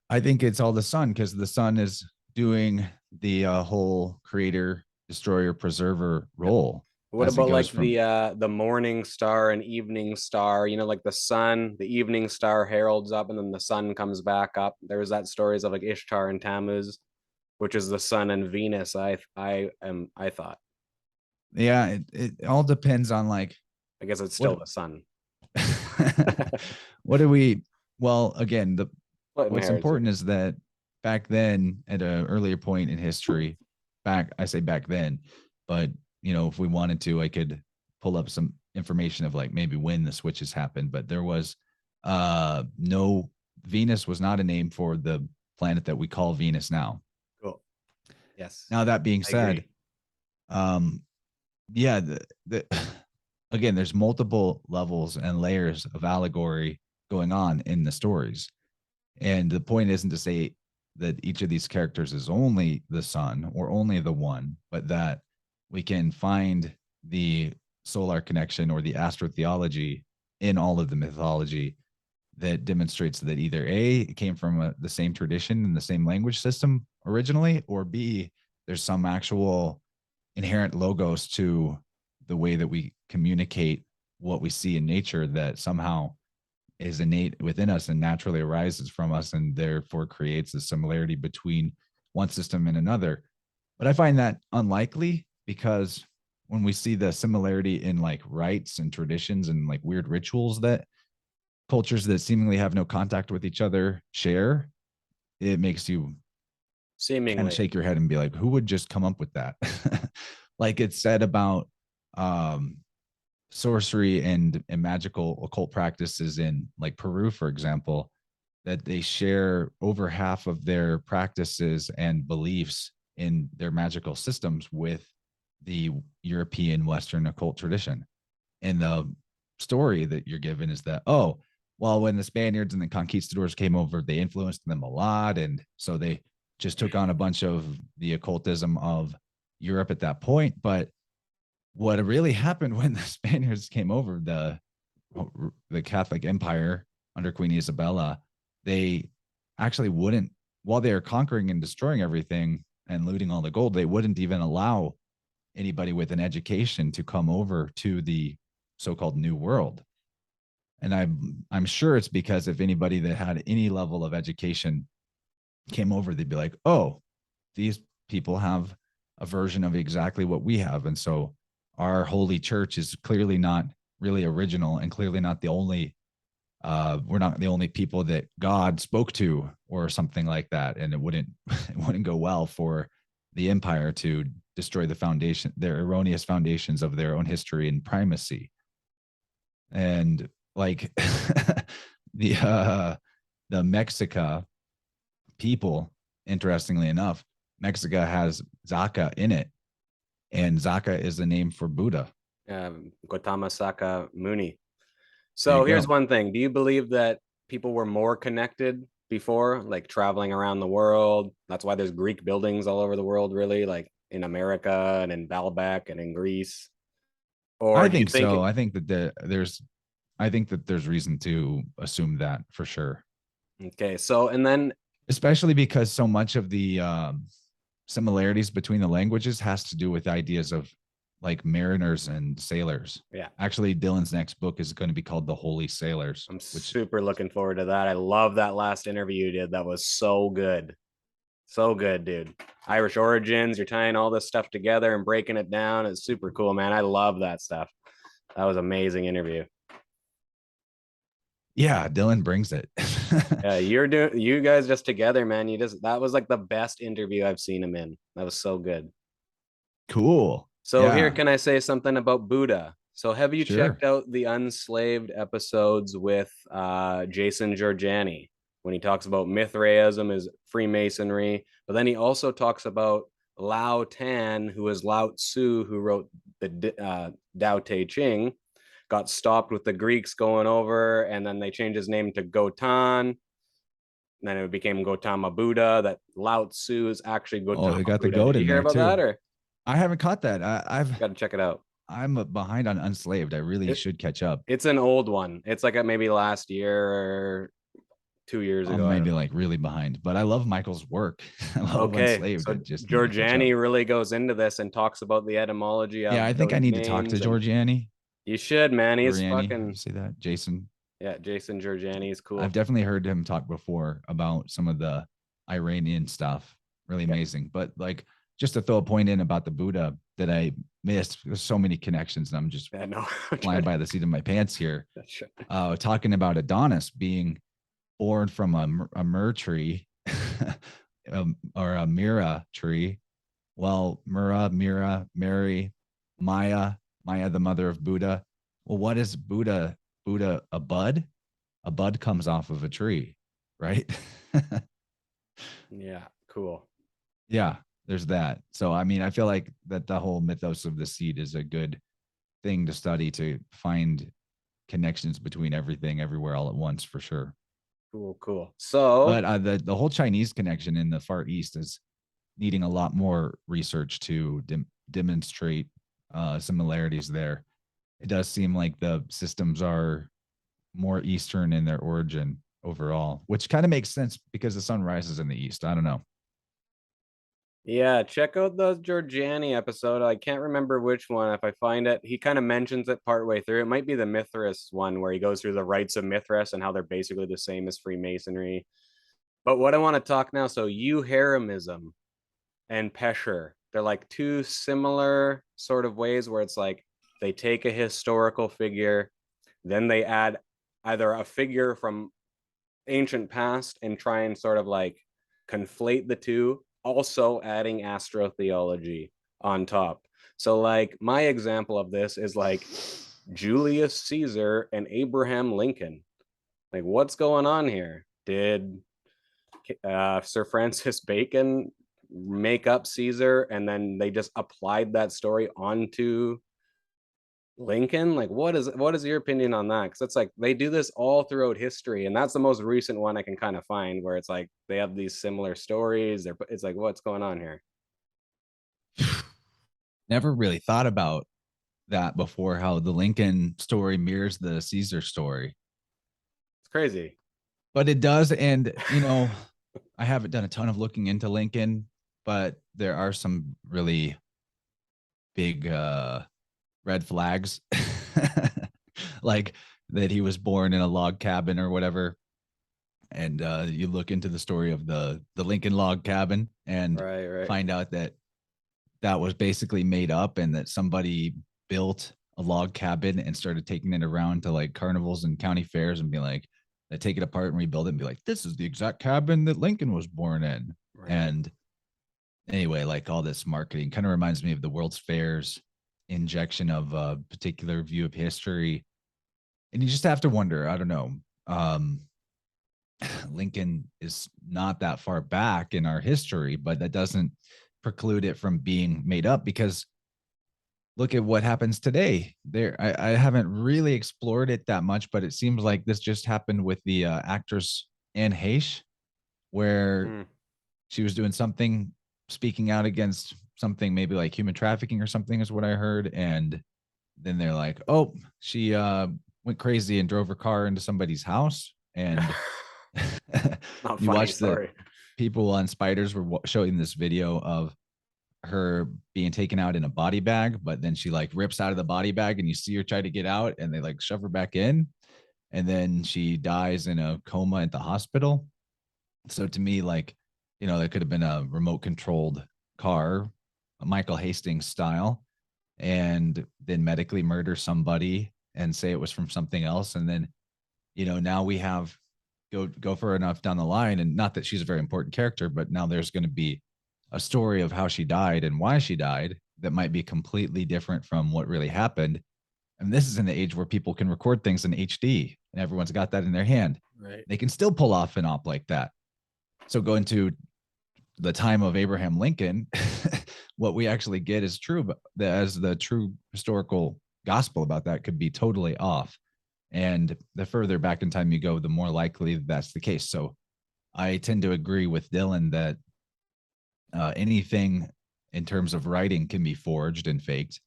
I think it's all the sun, because the sun is doing the whole creator, destroyer, preserver role. What about like the morning star and evening star? Like the sun, the evening star heralds up, and then the sun comes back up. There was that stories of like Ishtar and Tammuz. which is the sun and Venus. I thought. Yeah, it all depends on like I guess it's still what the sun. what do we well again the Splitting what's hairs here. important is that back then at an earlier point in history, I say back then, but if we wanted to, I could pull up some information of like maybe when the switches happened, but there was no Venus was not a name for the planet that we call Venus now. Cool. Yes, Now that being I said, agree. um yeah, the again, there's multiple levels and layers of allegory going on in the stories. And the point isn't to say that each of these characters is only the sun or only the one, but that we can find the solar connection or the astro-theology in all of the mythology that demonstrates that either A, it came from the same tradition and the same language system originally, or B, there's some actual inherent logos to the way that we communicate what we see in nature that somehow is innate within us and naturally arises from us and therefore creates a similarity between one system and another. But I find that unlikely because when we see the similarity in like rites and traditions and like weird rituals that cultures that seemingly have no contact with each other share, it makes you kind of Seemingly. shake your head and be like, who would just come up with that? Like it's said about um, sorcery and magical occult practices in like Peru, for example, that they share over half of their practices and beliefs in their magical systems with the European Western occult tradition. And the story that you're given is that, oh, well, when the Spaniards and the conquistadors came over, they influenced them a lot. And so they just took on a bunch of the occultism of Europe at that point. But what really happened when the Spaniards came over, the Catholic Empire under Queen Isabella, they actually wouldn't, while they were conquering and destroying everything and looting all the gold, they wouldn't even allow anybody with an education to come over to the so-called New World. And I'm sure it's because if anybody that had any level of education came over, they'd be like, oh, these people have a version of exactly what we have. And so our holy church is clearly not really original and clearly not the only we're not the only people that God spoke to or something like that. And it wouldn't go well for the empire to destroy the foundation, their erroneous foundations of their own history and primacy. And like the Mexica people, interestingly enough, Mexico has Zaka in it, and Zaka is the name for Buddha. Gautama Saka Muni. There you So here's go. one thing. Do you believe that people were more connected before, like traveling around the world? That's why there's Greek buildings all over the world, really, like in America and in Baalbek and in Greece. Or I do you think think so. I think that there's reason to assume that for sure, okay, so and then especially because so much of the similarities between the languages has to do with ideas of like mariners and sailors. yeah, Actually, Dylan's next book is going to be called The Holy Sailors, I'm which super looking forward to that. I love that last interview you did. That was so good. So good, dude. Irish origins, you're tying all this stuff together and breaking it down. It's super cool, man. I love that stuff. That was an amazing interview. yeah, Dylan brings it. Yeah, you're doing you guys just together, man. You just that was like the best interview I've seen him in. That was so good. Cool. So here, Yeah, can I say something about Buddha? So have you sure. checked out the Unslaved episodes with Jason Giorgiani when he talks about Mithraism is Freemasonry, but then he also talks about Lao Tan, who is Lao Tzu, who wrote the Tao Te Ching, got stopped with the Greeks going over, and then they changed his name to Gotan. Then it became Gautama Buddha. That Lao Tzu is actually Oh, Gautama they got the Buddha. Did goat you in hear there about that? too. Or I haven't caught that. got to check it out. I'm behind on Unslaved. I really It, should catch up. it's an old one. It's like a, maybe last year or 2 years ago. I'm I don't maybe know. like really behind, but I love Michael's work. I love Okay, Unslaved. I so just need to catch up. Giorgiani really goes into this and talks about the etymology Yeah, of I think I those need to talk to names, and Georgiani. you should, man. He's Georgiani, how do you fucking say that? Jason. yeah. Jason Giorgiani is I've cool. definitely heard him talk before about some of the Iranian stuff. really Yeah. amazing. But like, just to throw a point in about the Buddha that I missed, there's so many connections, and I'm just Yeah, no, flying by the seat of my pants here. that's Talking about Adonis being born from a myrrh tree or a mira tree. Well, Mira, Mary, Maya, the mother of Buddha. Well, what is Buddha? Buddha, a bud? A bud comes off of a tree, right? yeah, cool. Yeah, there's that. So, I mean, I feel like that the whole mythos of the seed is a good thing to study to find connections between everything, everywhere, all at once, for sure. Cool, cool. So, But the whole Chinese connection in the Far East is needing a lot more research to demonstrate similarities there. It does seem like the systems are more Eastern in their origin overall, which kind of makes sense because the sun rises in the East. I don't know. yeah, check out the Giorgiani episode. I can't remember which one. If I find it, he kind of mentions it partway through. It might be the Mithras one where he goes through the rites of Mithras and how they're basically the same as Freemasonry. But what I want to talk now, so Euharimism and Pesher, they're like two similar sort of ways where it's like they take a historical figure, then they add either a figure from ancient past and try and sort of like conflate the two, also adding astro-theology on top. So like my example of this is like Julius Caesar and Abraham Lincoln. Like what's going on here? Did Sir Francis Bacon make up Caesar and then they just applied that story onto Lincoln? Like what is your opinion on that? Because it's like they do this all throughout history, and that's the most recent one I can kind of find where it's like they have these similar stories. It's like what's going on here? Never really thought about that before, how the Lincoln story mirrors the Caesar story. It's crazy. But it does. And, I haven't done a ton of looking into Lincoln, but there are some really big red flags, like that he was born in a log cabin or whatever. And you look into the story of the Lincoln log cabin and Right, right. find out that that was basically made up, and that somebody built a log cabin and started taking it around to like carnivals and county fairs and be like, they take it apart and rebuild it and be like, this is the exact cabin that Lincoln was born in. Right. And anyway, like all this marketing kind of reminds me of the World's Fairs injection of a particular view of history. And you just have to wonder, I don't know. Um, Lincoln is not that far back in our history, but that doesn't preclude it from being made up, because look at what happens today. I haven't really explored it that much, but it seems like this just happened with the actress Anne Heche, where Mm. she was doing something, speaking out against something, maybe like human trafficking or something, is what I heard. And then they're like, oh, she went crazy and drove her car into somebody's house. And Not you funny, watch the sorry. people on Spiders were showing this video of her being taken out in a body bag, but then she like rips out of the body bag and you see her try to get out and they like shove her back in. And then she dies in a coma at the hospital. So to me, like, that could have been a remote controlled car, a Michael Hastings style, and then medically murder somebody and say it was from something else. And then, now we have go far enough down the line, and not that she's a very important character, but now there's going to be a story of how she died and why she died that might be completely different from what really happened. And this is in the age where people can record things in HD and everyone's got that in their hand. Right. They can still pull off an op like that. So going to the time of Abraham Lincoln, what we actually get is true, but as the true historical gospel about that could be totally off. And the further back in time you go, the more likely that's the case. So I tend to agree with Dylan that anything in terms of writing can be forged and faked.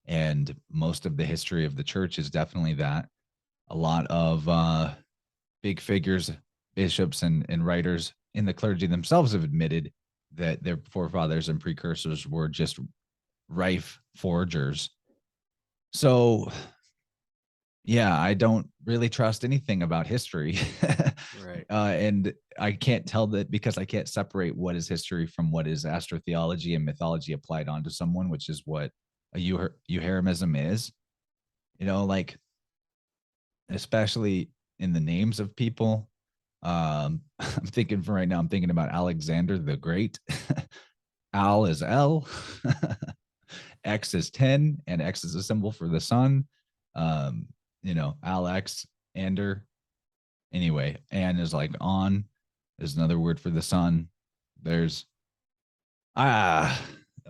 And most of the history of the church is definitely that. A lot of big figures, bishops, and writers in the clergy themselves have admitted that their forefathers and precursors were just rife forgers. So Yeah, I don't really trust anything about history. Right. And I can't tell that because I can't separate what is history from what is astrotheology and mythology applied onto someone, which is what a euherism is. Like especially in the names of people. I'm thinking for right now, I'm thinking about Alexander the Great. Al is L, X is 10, and X is a symbol for the sun. Um, Alex, Ander. Anyway, and is like on is another word for the sun. There's ah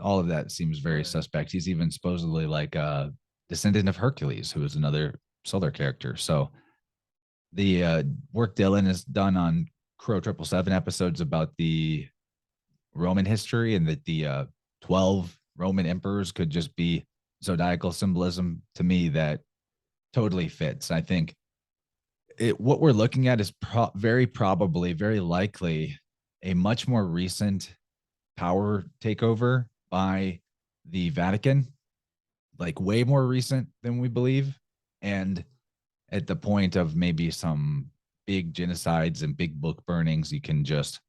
all of that seems very Right. suspect. He's even supposedly like a descendant of Hercules, who is another solar character. So the work Dylan has done on Crow 777 episodes about the Roman history and that the 12 Roman emperors could just be zodiacal symbolism, to me that totally fits. I think what we're looking at is very probably, very likely, a much more recent power takeover by the Vatican, like way more recent than we believe. And at the point of maybe some big genocides and big book burnings, you can just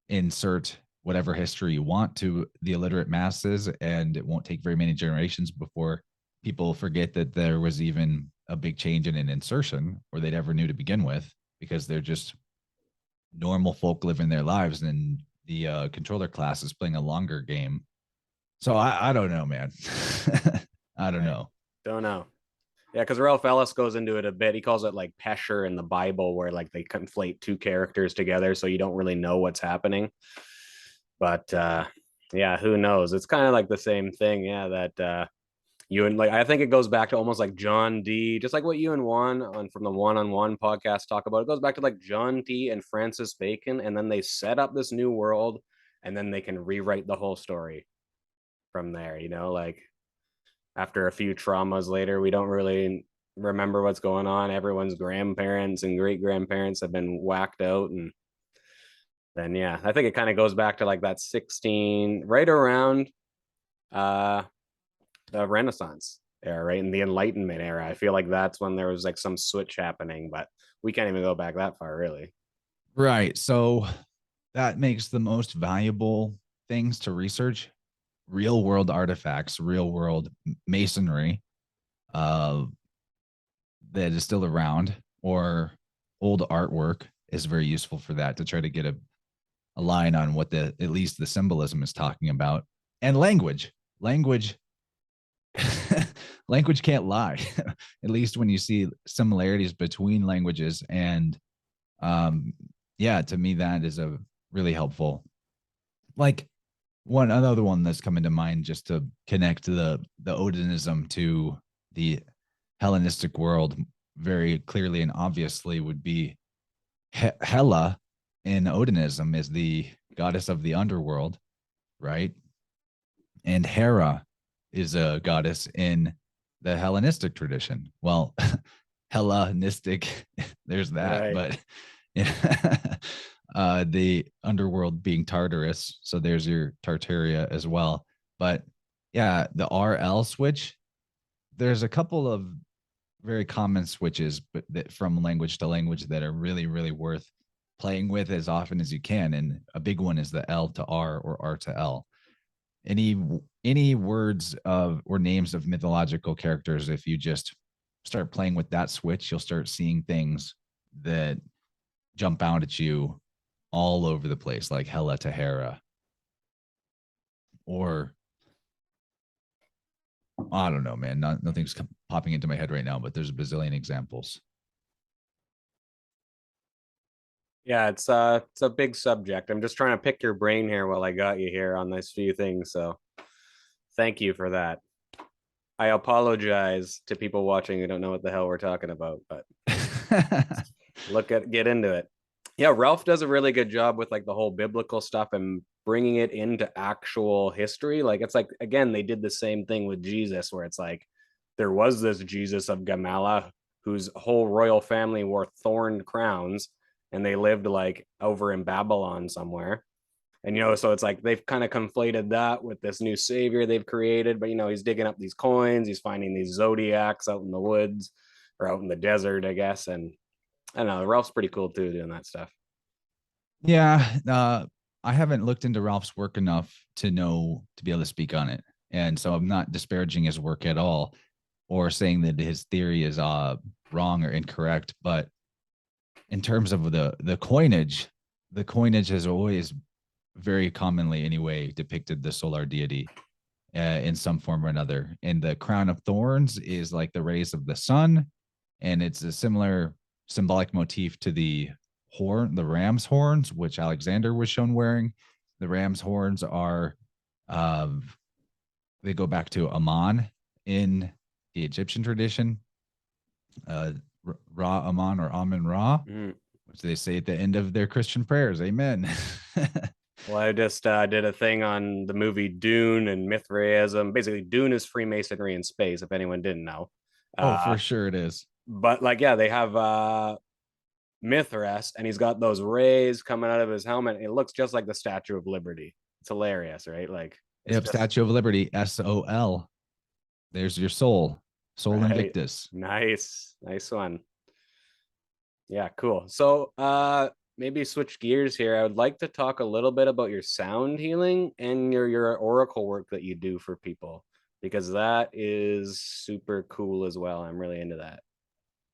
insert whatever history you want to the illiterate masses, and it won't take very many generations before people forget that there was even a big change in an insertion or they'd ever knew to begin with, because they're just normal folk living their lives, and the controller class is playing a longer game. So I don't know, man. I don't Right. know. Don't know. Yeah, because Ralph Ellis goes into it a bit. He calls it like Pesher in the Bible, where like they conflate two characters together, so you don't really know what's happening. But yeah, who knows? It's kind of like the same thing. Yeah, that you and like I think it goes back to almost like John D, just like what you and Juan on from the one-on-one podcast talk about. It goes back to like John D and Francis Bacon, and then they set up this new world, and then they can rewrite the whole story from there. Like after a few traumas later, we don't really remember what's going on. Everyone's grandparents and great grandparents have been whacked out. And then, yeah, I think it kind of goes back to like that 16, right around uh, the Renaissance era, right? In the Enlightenment era. I feel like that's when there was like some switch happening, but we can't even go back that far, really. Right. So that makes the most valuable things to research real world artifacts, real world masonry uh, that is still around, or old artwork is very useful for that, to try to get a line on what the at least the symbolism is talking about. And language language can't lie. At least when you see similarities between languages. And um yeah, to me that is a really helpful, like, one another one that's coming to mind, just to connect the Odinism to the Hellenistic world very clearly and obviously, would be Hela in Odinism is the goddess of the underworld, right? And Hera is a goddess in the Hellenistic tradition. Well, Hellenistic, there's that, Right. but yeah, the underworld being Tartarus, so there's your Tartaria as well. But yeah, the RL switch, there's a couple of very common switches, but that from language to language, that are really, really worth playing with as often as you can. And a big one is the L to R or R to L. Any words of or names of mythological characters, if you just start playing with that switch, you'll start seeing things that jump out at you all over the place, like Hela to Hera, or I don't know, man. Nothing's popping into my head right now, but there's a bazillion examples. Yeah, it's a big subject. I'm just trying to pick your brain here while I got you here on these few things. So thank you for that. I apologize to people watching who don't know what the hell we're talking about, but get into it. Yeah, Ralph does a really good job with like the whole biblical stuff and bringing it into actual history. Like it's like again, they did the same thing with Jesus, where it's like there was this Jesus of Gamala whose whole royal family wore thorned crowns, and they lived like over in Babylon somewhere. And so it's like they've kind of conflated that with this new savior they've created. But he's digging up these coins, he's finding these zodiacs out in the woods, or out in the desert, I guess. And I don't know, Ralph's pretty cool too, doing that stuff. Yeah, I haven't looked into Ralph's work enough to know to be able to speak on it, and so I'm not disparaging his work at all, or saying that his theory is wrong or incorrect. But in terms of the coinage has always very commonly anyway depicted the solar deity in some form or another. And the crown of thorns is like the rays of the sun, and it's a similar symbolic motif to the ram's horns, which Alexander was shown wearing. The ram's horns are, um, they go back to Amun in the Egyptian tradition, Ra Amun or Amun Ra, which they say at the end of their Christian prayers. Amen. Well, I just did a thing on the movie Dune and Mithraism. Basically, Dune is Freemasonry in space, if anyone didn't know. Oh, Uh, for sure it is. but like, yeah, they have Mithras, and he's got those rays coming out of his helmet. It looks just like the Statue of Liberty. It's hilarious, right? Like, it's Yep, just Statue of Liberty, SOL. There's your soul, Soul right. Invictus. Nice one. Yeah, cool. So, maybe switch gears here. I would like to talk a little bit about your sound healing and your oracle work that you do for people, because that is super cool as well. I'm really into that.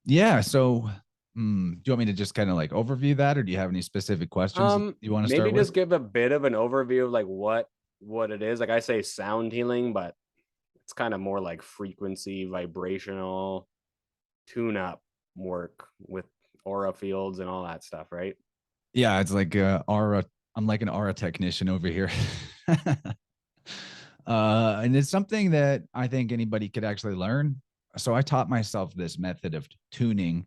Yeah. So, do you want me to just kind of like overview that, or do you have any specific questions you want to Maybe start with? just give a bit of an overview of like what it is. Like, I say sound healing, but it's kind of more like frequency, vibrational tune up work with aura fields and all that stuff, right? Yeah, it's like aura. I'm like an aura technician over here. And it's something that I think anybody could actually learn. So I taught myself this method of tuning.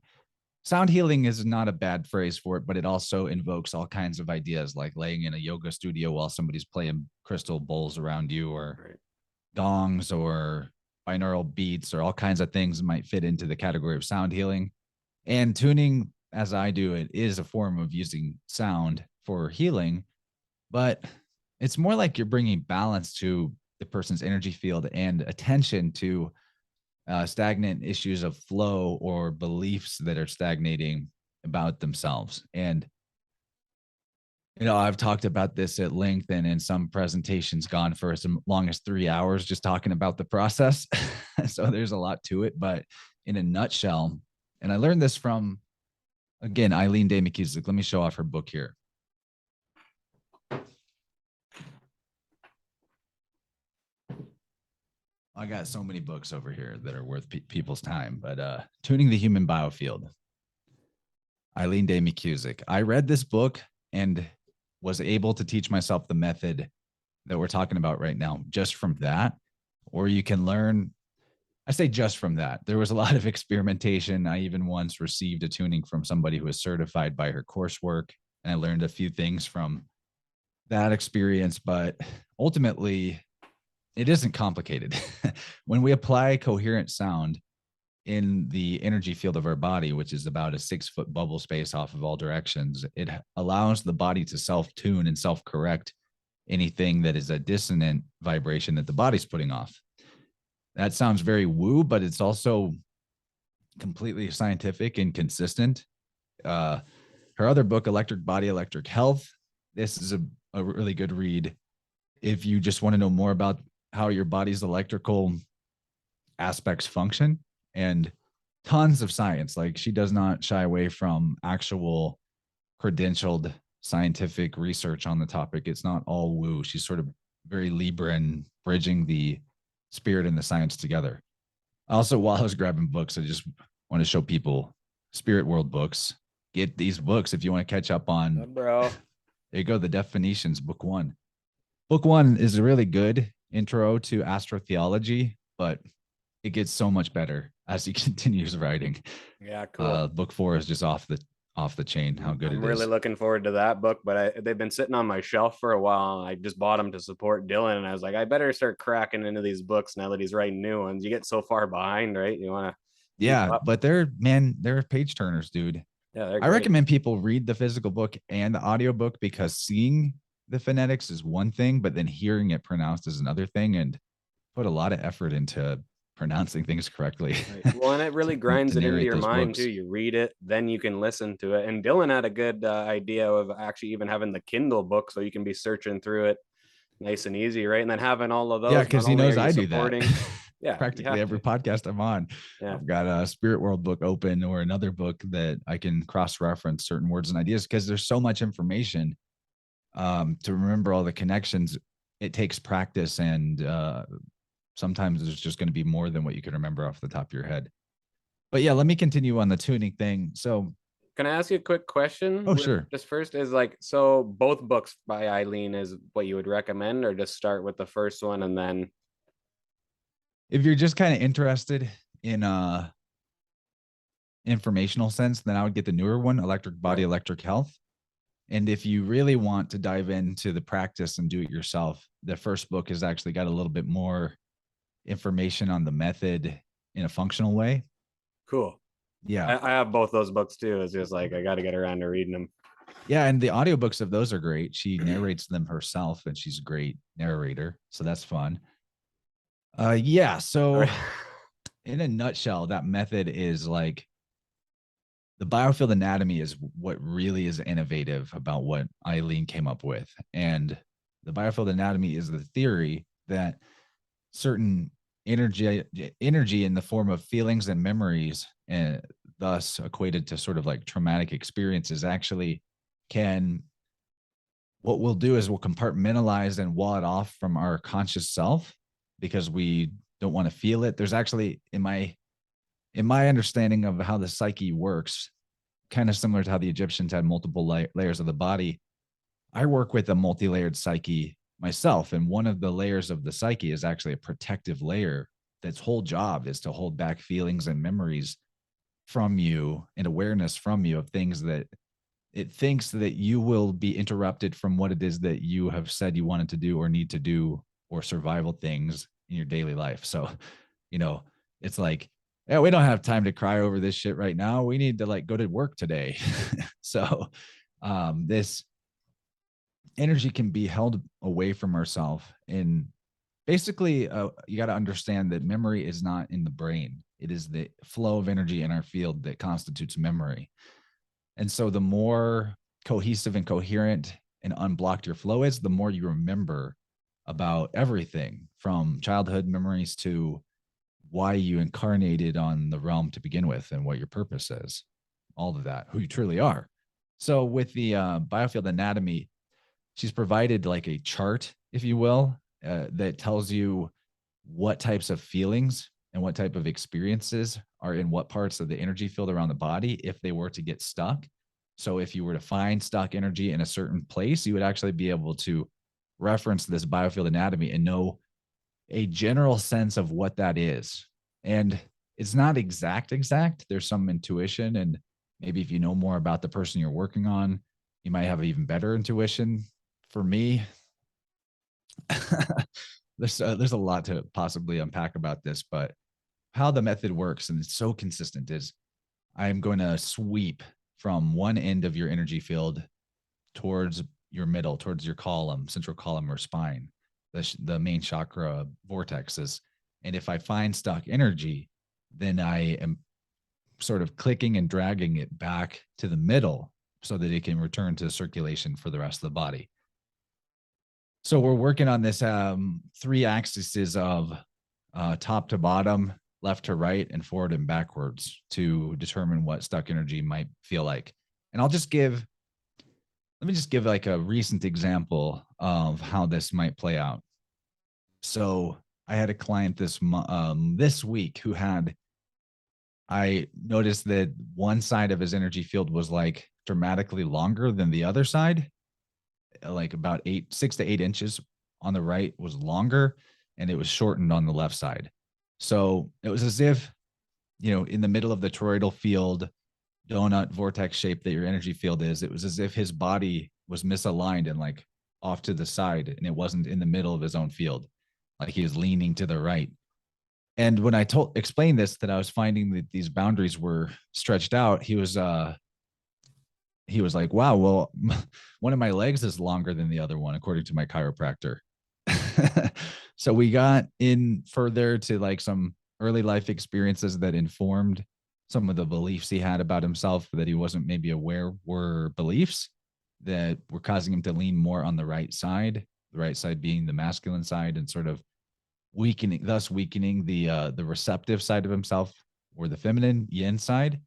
Sound healing is not a bad phrase for it, but it also invokes all kinds of ideas, like laying in a yoga studio while somebody's playing crystal bowls around you, or Right. gongs, or binaural beats, or all kinds of things might fit into the category of sound healing. And tuning, as I do it, is a form of using sound for healing, but it's more like you're bringing balance to the person's energy field and attention to stagnant issues of flow or beliefs that are stagnating about themselves. And I've talked about this at length, and in some presentations gone for as long as 3 hours just talking about the process. So there's a lot to it, but in a nutshell, and I learned this from, again, Eileen Day McKusick. Let me show off her book here. I got so many books over here that are worth people's time, but Tuning the Human Biofield, Eileen Day McKusick. I read this book and was able to teach myself the method that we're talking about right now just from that. Or you can learn, I say just from that. There was a lot of experimentation. I even once received a tuning from somebody who was certified by her coursework, and I learned a few things from that experience. But ultimately, it isn't complicated. When we apply coherent sound in the energy field of our body, which is about a 6-foot bubble space off of all directions, it allows the body to self-tune and self-correct anything that is a dissonant vibration that the body's putting off. That sounds very woo, but it's also completely scientific and consistent. Her other book, Electric Body, Electric Health, this is a really good read if you just want to know more about how your body's electrical aspects function, and tons of science. Like, she does not shy away from actual credentialed scientific research on the topic. It's not all woo. She's sort of very Libran, bridging the spirit and the science together. Also, while I was grabbing books, I just want to show people Spirit World books. Get these books if you want to catch up on. Bro. There you go. The Definitions, book one. Book one is a really good intro to Astro-Theology, but it gets so much better as he continues writing. Yeah, cool. Book four is just off the chain. How good I'm it really is. looking forward to that book, but they've been sitting on my shelf for a while. I just bought them to support Dylan, and I was like, I better start cracking into these books now that he's writing new ones. You get so far behind, right? You want to keep Yeah, up. but they're page turners, dude. Yeah, they're I great. recommend people read the physical book and the audio book, because seeing the phonetics is one thing, but then hearing it pronounced is another thing, and put a lot of effort into pronouncing things correctly. Right. Well, and it really to grinds it into narrate your those mind books. too. You read it, then you can listen to it. And Dylan had a good idea of actually even having the Kindle book so you can be searching through it nice and easy, right? And then having all of Yeah, those, not because he only are knows you I do that. supporting, yeah, you Practically have every to. podcast I'm on, Yeah. I've got a Spirit World book open or another book that I can cross reference certain words and ideas because there's so much information to remember all the connections. It takes practice, and sometimes there's just going to be more than what you can remember off the top of your head. But yeah, let me continue on the tuning thing. So, Can I ask you a quick question? oh, With sure. just first is like, so both books by Eileen is what you would recommend, or just start with the first one and then If you're just kind of interested in informational sense, then I would get the newer one, Electric Body, right. Electric Health. And if you really want to dive into the practice and do it yourself, the first book has actually got a little bit more information on the method in a functional way. Cool. Yeah. I have both those books too. It's just like I got to get around to reading them. Yeah. And the audiobooks of those are great. She narrates them herself and she's a great narrator. So that's fun. Yeah. All So right. in a nutshell, that method is like the biofield anatomy is what really is innovative about what Eileen came up with. And the biofield anatomy is the theory that certain energy in the form of feelings and memories, and thus equated to sort of like traumatic experiences, actually can, what we'll do is we'll compartmentalize and wall it off from our conscious self because we don't want to feel it. There's actually in my understanding of how the psyche works, kind of similar to how the Egyptians had multiple layers of the body. I work with a multi-layered psyche myself, and one of the layers of the psyche is actually a protective layer that's whole job is to hold back feelings and memories from you and awareness from you of things that it thinks that you will be interrupted from what it is that you have said you wanted to do or need to do, or survival things in your daily life. So, you know, it's like, yeah, we don't have time to cry over this shit right now. We need to like go to work today. So, this energy can be held away from ourselves. And basically, you got to understand that memory is not in the brain. It is the flow of energy in our field that constitutes memory. And so the more cohesive and coherent and unblocked your flow is, the more you remember about everything from childhood memories to why you incarnated on the realm to begin with and what your purpose is, all of that, who you truly are. So with the biofield anatomy, she's provided like a chart, if you will, that tells you what types of feelings and what type of experiences are in what parts of the energy field around the body if they were to get stuck. So if you were to find stuck energy in a certain place, you would actually be able to reference this biofield anatomy and know a general sense of what that is. And it's not exact. There's some intuition, and maybe if you know more about the person you're working on, you might have even better intuition. For me, there's a lot to possibly unpack about this, but how the method works, and it's so consistent, is I'm going to sweep from one end of your energy field towards your middle, towards your column, central column or spine, the main chakra vortexes. And if I find stuck energy, then I am sort of clicking and dragging it back to the middle so that it can return to circulation for the rest of the body. So we're working on this 3 axes of top to bottom, left to right, and forward and backwards to determine what stuck energy might feel like. And let me just give like a recent example of how this might play out. So I had a client this week who I noticed that one side of his energy field was like dramatically longer than the other side, like about 6 to 8 inches on the right was longer, and it was shortened on the left side. So it was as if, in the middle of the toroidal field, donut vortex shape that your energy field is, it was as if his body was misaligned and like off to the side, and it wasn't in the middle of his own field. Like he was leaning to the right. And when I explained this, that I was finding that these boundaries were stretched out, he was like, wow, well, one of my legs is longer than the other one, according to my chiropractor. So we got in further to like some early life experiences that informed some of the beliefs he had about himself that he wasn't maybe aware were beliefs that were causing him to lean more on the right side being the masculine side, and sort of weakening the receptive side of himself, or the feminine yin side.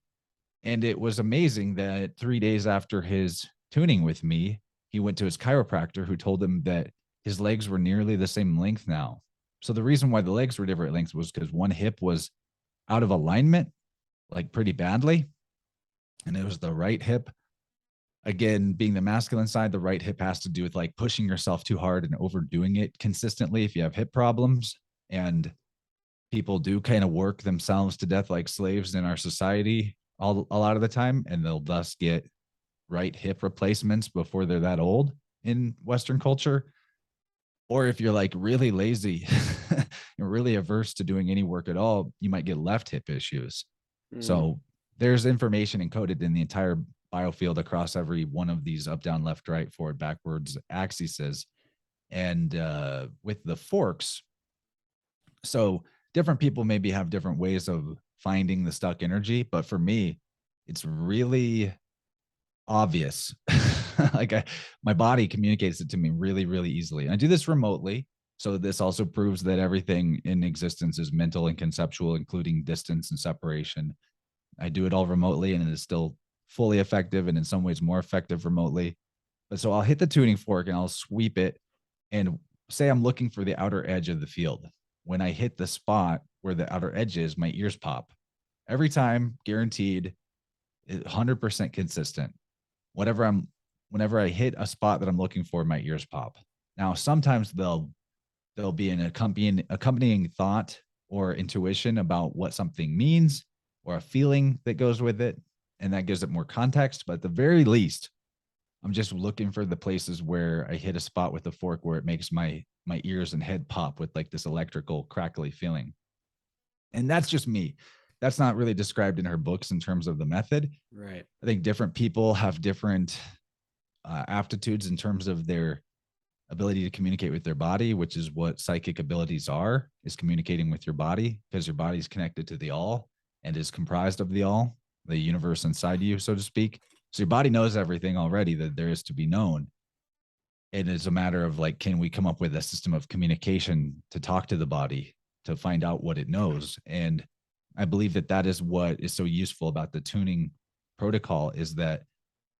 And it was amazing that 3 days after his tuning with me, he went to his chiropractor, who told him that his legs were nearly the same length now. So the reason why the legs were different lengths was because one hip was out of alignment, like pretty badly, and it was the right hip. Again, being the masculine side, the right hip has to do with like pushing yourself too hard and overdoing it consistently if you have hip problems. And people do kind of work themselves to death like slaves in our society a lot of the time, and they'll thus get right hip replacements before they're that old in Western culture. Or if you're like really lazy and really averse to doing any work at all, you might get left hip issues. Mm. So there's information encoded in the entire biofield across every one of these up, down, left, right, forward, backwards axes. And with the forks, so different people maybe have different ways of finding the stuck energy, but for me, it's really obvious. My body communicates it to me really, really easily. And I do this remotely. So this also proves that everything in existence is mental and conceptual, including distance and separation. I do it all remotely, and it is still fully effective, and in some ways more effective remotely. But so I'll hit the tuning fork and I'll sweep it, and say I'm looking for the outer edge of the field. When I hit the spot where the outer edge is, my ears pop. Every time, guaranteed, 100% consistent. Whenever I hit a spot that I'm looking for, my ears pop. Now, sometimes there'll be an accompanying thought or intuition about what something means, or a feeling that goes with it, and that gives it more context. But at the very least, I'm just looking for the places where I hit a spot with the fork where it makes my ears and head pop with like this electrical crackly feeling. And that's just me. That's not really described in her books in terms of the method. Right. I think different people have different aptitudes in terms of their ability to communicate with their body, which is what psychic abilities are, is communicating with your body, because your body is connected to the all and is comprised of the all, the universe inside you, so to speak. So your body knows everything already that there is to be known. It is a matter of like, can we come up with a system of communication to talk to the body to find out what it knows? And I believe that that is what is so useful about the tuning protocol, is that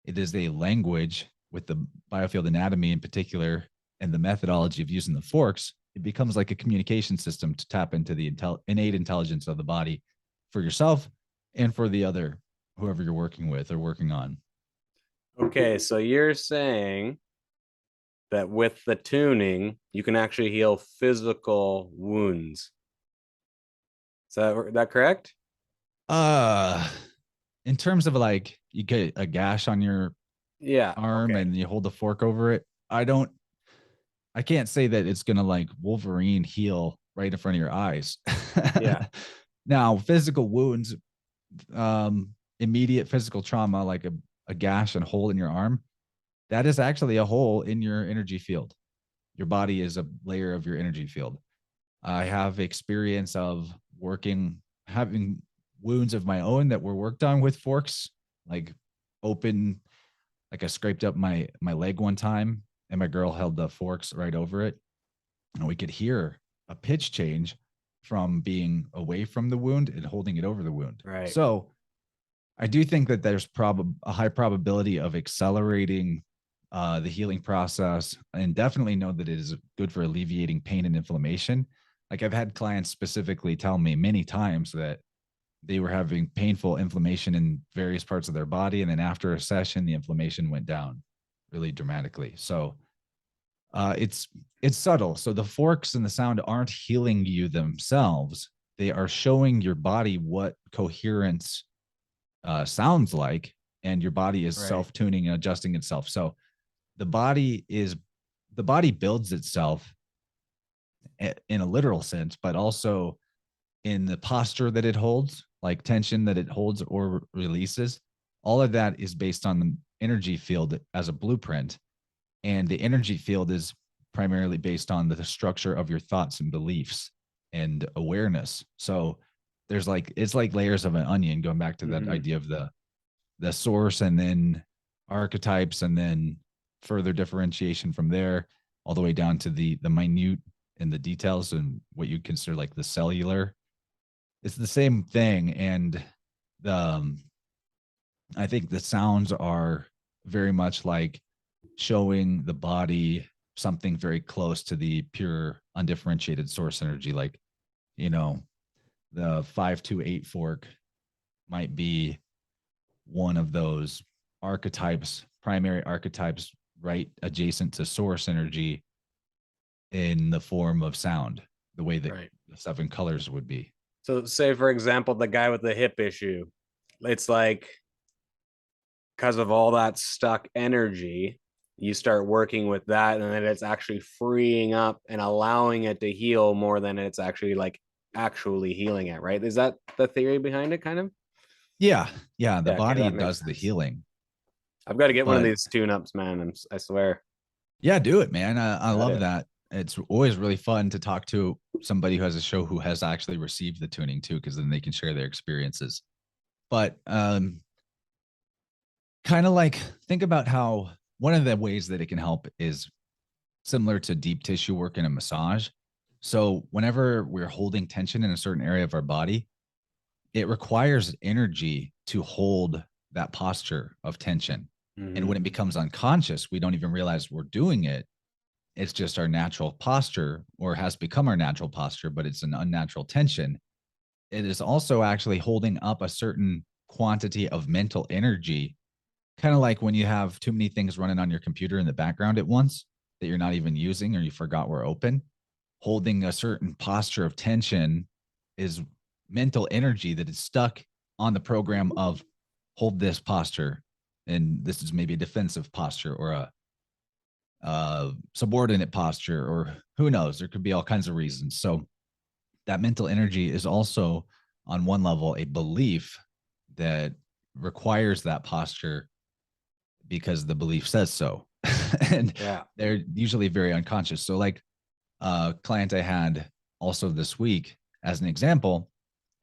it is a language with the biofield anatomy in particular, and the methodology of using the forks. It becomes like a communication system to tap into the innate intelligence of the body for yourself and for the other, whoever you're working with or working on. Okay, so you're saying that with the tuning, you can actually heal physical wounds. Is that correct? Uh, in terms of like, you get a gash on your Yeah. arm Okay. and you hold the fork over it. I can't say that it's going to like Wolverine heal right in front of your eyes. Yeah. Now, physical wounds, immediate physical trauma, like a gash and hole in your arm, that is actually a hole in your energy field. Your body is a layer of your energy field. I have experience of having wounds of my own that were worked on with forks, like open, like I scraped up my leg one time, and my girl held the forks right over it, and we could hear a pitch change from being away from the wound and holding it over the wound. Right. So I do think that there's a high probability of accelerating the healing process, and definitely know that it is good for alleviating pain and inflammation. Like I've had clients specifically tell me many times that they were having painful inflammation in various parts of their body, and then after a session, the inflammation went down really dramatically. So it's subtle. So the forks and the sound aren't healing you themselves; they are showing your body what coherence sounds like, and your body is Right. self-tuning and adjusting itself. So the body builds itself in a literal sense, but also in the posture that it holds, like tension that it holds or releases. All of that is based on the energy field as a blueprint. And the energy field is primarily based on the structure of your thoughts and beliefs. and awareness. So there's like, it's like layers of an onion, going back to that Mhm. idea of the source, and then archetypes, and then further differentiation from there, all the way down to the minute and the details and what you consider like the cellular. It's the same thing. And the I think the sounds are very much like showing the body something very close to the pure undifferentiated source energy. Like, you know, the 528 fork might be one of those archetypes, primary archetypes, right adjacent to source energy in the form of sound, the way that Right. the seven colors would be. So say for example, the guy with the hip issue, it's like because of all that stuck energy, you start working with that, and then it's actually freeing up and allowing it to heal more than it's actually like actually healing it, right? Is that the theory behind it, kind of? Yeah. Yeah. The Yeah, okay, body that makes does the sense. healing. I've got to get one of But these tune-ups, man. I swear. yeah, do it, man. I Got love it. that. It's always really fun to talk to somebody who has a show who has actually received the tuning too, because then they can share their experiences. But kind of like, think about how one of the ways that it can help is similar to deep tissue work in a massage. So whenever we're holding tension in a certain area of our body, it requires energy to hold that posture of tension. And Mm-hmm. when it becomes unconscious, we don't even realize we're doing it. It's just our natural posture, or has become our natural posture, but it's an unnatural tension. It is also actually holding up a certain quantity of mental energy, kind of like when you have too many things running on your computer in the background at once that you're not even using, or you forgot were open. Holding a certain posture of tension is mental energy that is stuck on the program of hold this posture. And this is maybe a defensive posture, or a subordinate posture, or who knows, there could be all kinds of reasons. So that mental energy is also, on one level, a belief that requires that posture because the belief says so. And Yeah. they're usually very unconscious. So like a client I had also this week, as an example,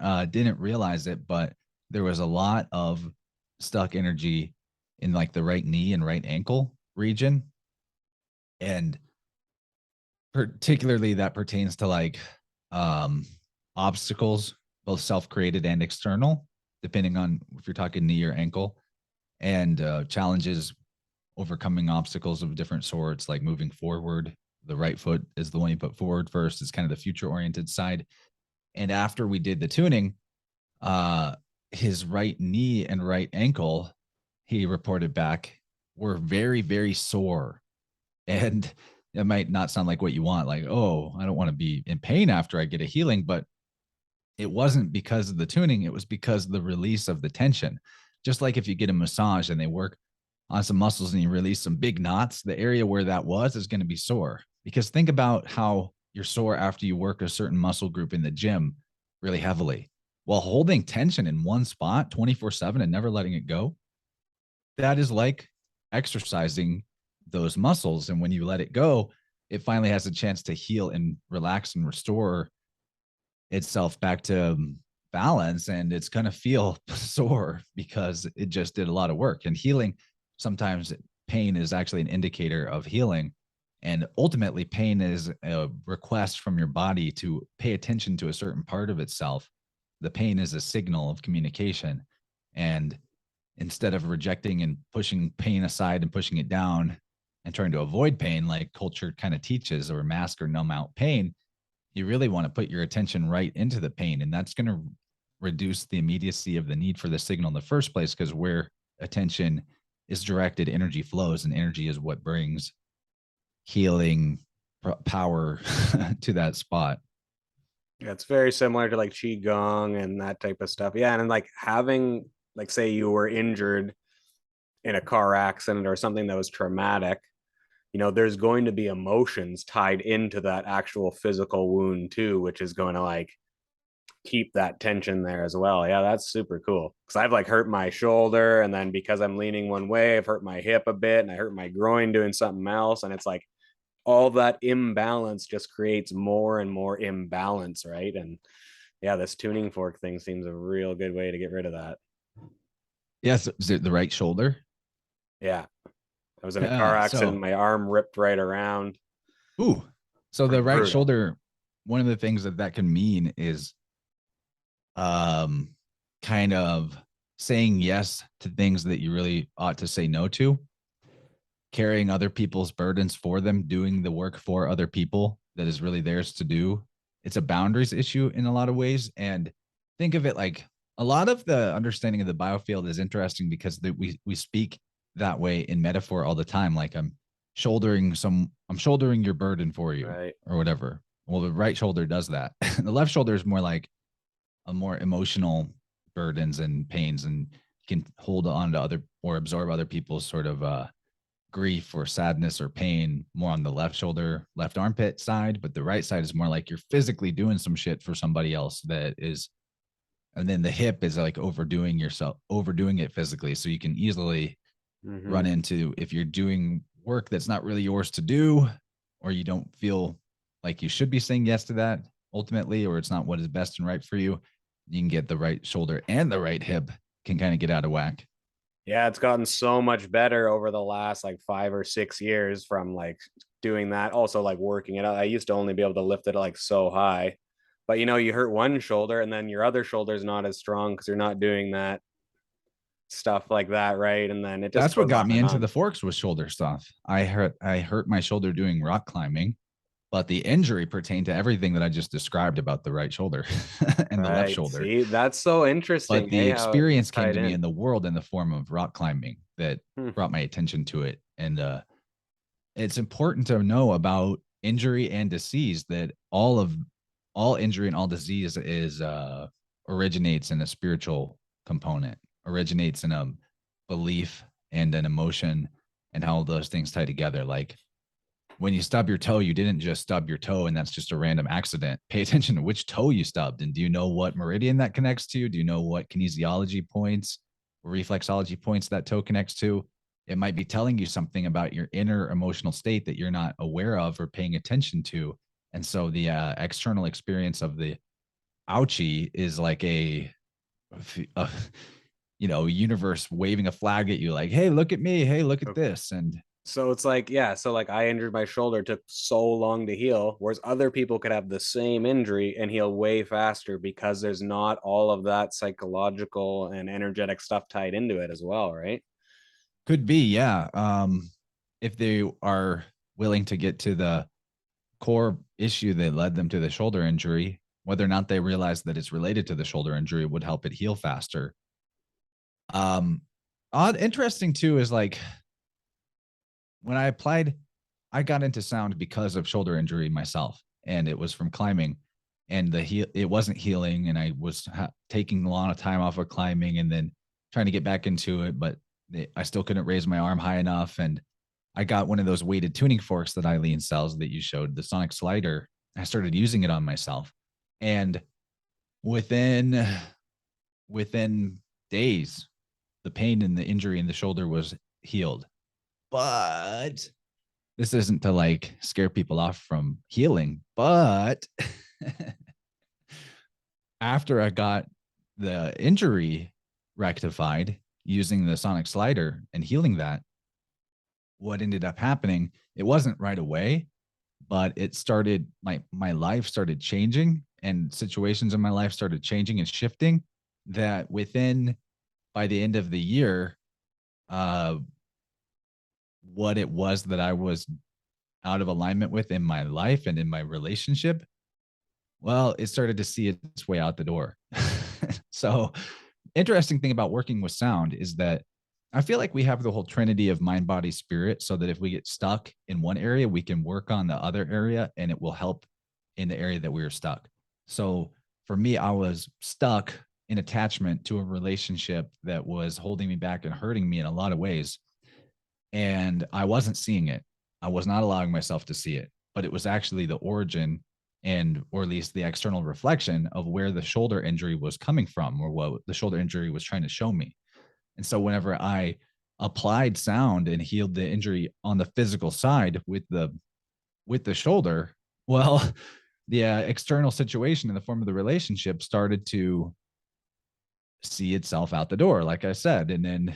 didn't realize it, but there was a lot of stuck energy in like the right knee and right ankle region. And particularly that pertains to like um obstacles, both self-created and external, depending on if you're talking knee or ankle, and challenges overcoming obstacles of different sorts, like moving forward. The right foot is the one you put forward first. It's kind of the future oriented side. And after we did the tuning, uh his right knee and right ankle, he reported back, were very, very sore. And it might not sound like what you want, like, oh, I don't want to be in pain after I get a healing, but it wasn't because of the tuning, it was because of the release of the tension. Just like if you get a massage and they work on some muscles and you release some big knots, the area where that was is going to be sore. Because think about how you're sore after you work a certain muscle group in the gym really heavily. While holding tension in one spot 24/7 and never letting it go, that is like exercising those muscles. And when you let it go, it finally has a chance to heal and relax and restore itself back to balance. And it's going to feel sore because it just did a lot of work. And healing, sometimes pain is actually an indicator of healing. And ultimately, pain is a request from your body to pay attention to a certain part of itself. The pain is a signal of communication. And instead of rejecting and pushing pain aside and pushing it down and trying to avoid pain, like culture kind of teaches, or mask or numb out pain, you really want to put your attention right into the pain. And that's going to reduce the immediacy of the need for the signal in the first place, because where attention is directed, energy flows, and energy is what brings healing power to that spot. Yeah, it's very similar to like qigong and that type of stuff. Yeah, and then like having like say you were injured in a car accident or something that was traumatic, there's going to be emotions tied into that actual physical wound too, which is going to like keep that tension there as well. Yeah, that's super cool. Because I've like hurt my shoulder, and then because I'm leaning one way, I've hurt my hip a bit, and I hurt my groin doing something else. And it's like all that imbalance just creates more and more imbalance, right? And yeah, this tuning fork thing seems a real good way to get rid of that. Yes, is it the right shoulder? Yeah, I was in a car Yeah. accident, So, my arm ripped right around. ooh, so Pretty the right brutal. shoulder. One of the things that that can mean is, um, kind of saying yes to things that you really ought to say no to, carrying other people's burdens for them, doing the work for other people that is really theirs to do. It's a boundaries issue in a lot of ways. And think of it like a lot of the understanding of the biofield is interesting because we speak that way in metaphor all the time. Like I'm shouldering your burden for you Right. or whatever. Well, the right shoulder does that. The left shoulder is more like a more emotional burdens and pains, and you can hold on to other or absorb other people's sort of grief or sadness or pain more on the left shoulder, left armpit side, but the right side is more like you're physically doing some shit for somebody else that is, and then the hip is like overdoing it physically. So you can easily Mm-hmm. run into, if you're doing work that's not really yours to do, or you don't feel like you should be saying yes to that ultimately, or it's not what is best and right for you, you can get the right shoulder and the right hip can kind of get out of whack. Yeah, it's gotten so much better over the last like 5 or 6 years from like doing that. Also, like working it out. I used to only be able to lift it like so high, but you hurt one shoulder and then your other shoulder is not as strong because you're not doing that stuff like that, right? And then it just That's what goes got on me and into on. the forks was shoulder stuff. I hurt my shoulder doing rock climbing, but the injury pertained to everything that I just described about the right shoulder and the left Right. shoulder. See, that's so But interesting. the Hey, how it gets experience came tied to me in. in the world in the form of rock climbing that Hmm. brought my attention to it. And it's important to know about injury and disease that all injury and all disease is originates in a spiritual component, originates in a belief and an emotion, and how those things tie together. Like when you stub your toe, you didn't just stub your toe and that's just a random accident. Pay attention to which toe you stubbed. And do you know what meridian that connects to? Do you know what kinesiology points, reflexology points that toe connects to? It might be telling you something about your inner emotional state that you're not aware of or paying attention to. And so the external experience of the ouchie is like a universe waving a flag at you, like, hey, look at me. Hey, look at Okay. this. And So it's like, yeah, so like I injured my shoulder, took so long to heal, whereas other people could have the same injury and heal way faster because there's not all of that psychological and energetic stuff tied into it as well, right? could be, yeah. If they are willing to get to the core issue that led them to the shoulder injury, whether or not they realize that it's related to the shoulder injury would help it heal faster. Um, interesting too is like when I applied, I got into sound because of shoulder injury myself, and it was from climbing, and it wasn't healing, and I was taking a lot of time off of climbing, and then trying to get back into it, but I still couldn't raise my arm high enough, and I got one of those weighted tuning forks that Eileen sells that you showed, the sonic slider. I started using it on myself, and within within days, the pain and the injury in the shoulder was healed. But this isn't to like scare people off from healing, but after I got the injury rectified using the sonic slider and healing that, what ended up happening, it wasn't right away, but it started, my life started changing and situations in my life started changing and shifting, that within, by the end of the year, uh what it was that I was out of alignment with in my life and in my relationship, well, it started to see its way out the door. So, interesting thing about working with sound is that I feel like we have the whole trinity of mind, body, spirit, so that if we get stuck in one area, we can work on the other area and it will help in the area that we were stuck. So, for me, I was stuck in attachment to a relationship that was holding me back and hurting me in a lot of ways. And I wasn't seeing it. I was not allowing myself to see it, but it was actually the origin, and or at least the external reflection of where the shoulder injury was coming from, or what the shoulder injury was trying to show me. And so whenever I applied sound and healed the injury on the physical side with with the shoulder, well, the external situation in the form of the relationship started to see itself out the door, like I said. And then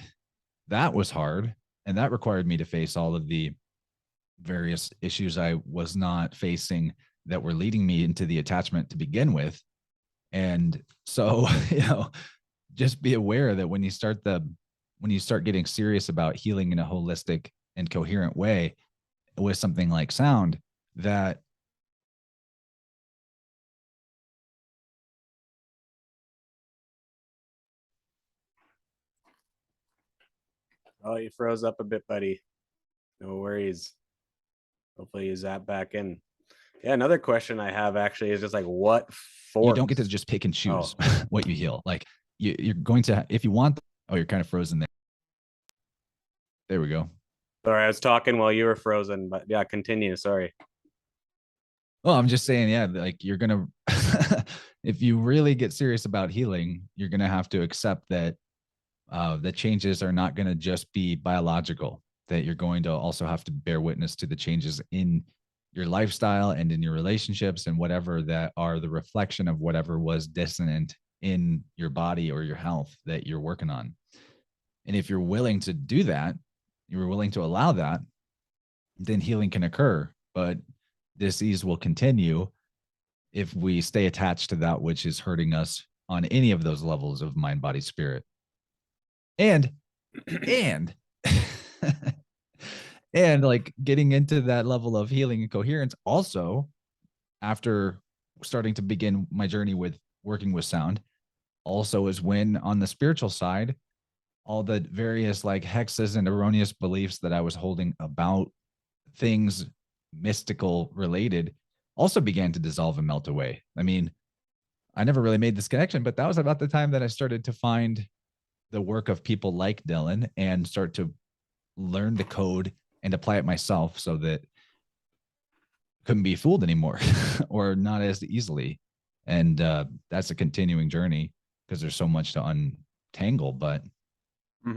that was hard. And that required me to face all of the various issues I was not facing that were leading me into the attachment to begin with. And so, just be aware that when you start getting serious about healing in a holistic and coherent way with something like sound, that Oh, you froze up a bit, buddy. No worries. Hopefully you zap back in. Yeah, another question I have actually is just like what you force? don't get to just pick and choose Oh, what you heal. Like you're going to, if you want, oh, you're kind of frozen there. There we go. sorry, I was talking while you were frozen, but yeah, continue. Sorry. Well, I'm just saying, yeah, like you're gonna, if you really get serious about healing, you're gonna have to accept that the changes are not going to just be biological. That you're going to also have to bear witness to the changes in your lifestyle and in your relationships and whatever that are the reflection of whatever was dissonant in your body or your health that you're working on. And if you're willing to do that, you're willing to allow that, then healing can occur. But disease will continue if we stay attached to that which is hurting us on any of those levels of mind, body, spirit. And and and like getting into that level of healing and coherence also, after starting to begin my journey with working with sound, also is when on the spiritual side, all the various like hexes and erroneous beliefs that I was holding about things mystical related also began to dissolve and melt away. I mean, I never really made this connection, but that was about the time that I started to find the work of people like Dylan and start to learn the code and apply it myself, so that I couldn't be fooled anymore or not as easily. And that's a continuing journey because there's so much to untangle. But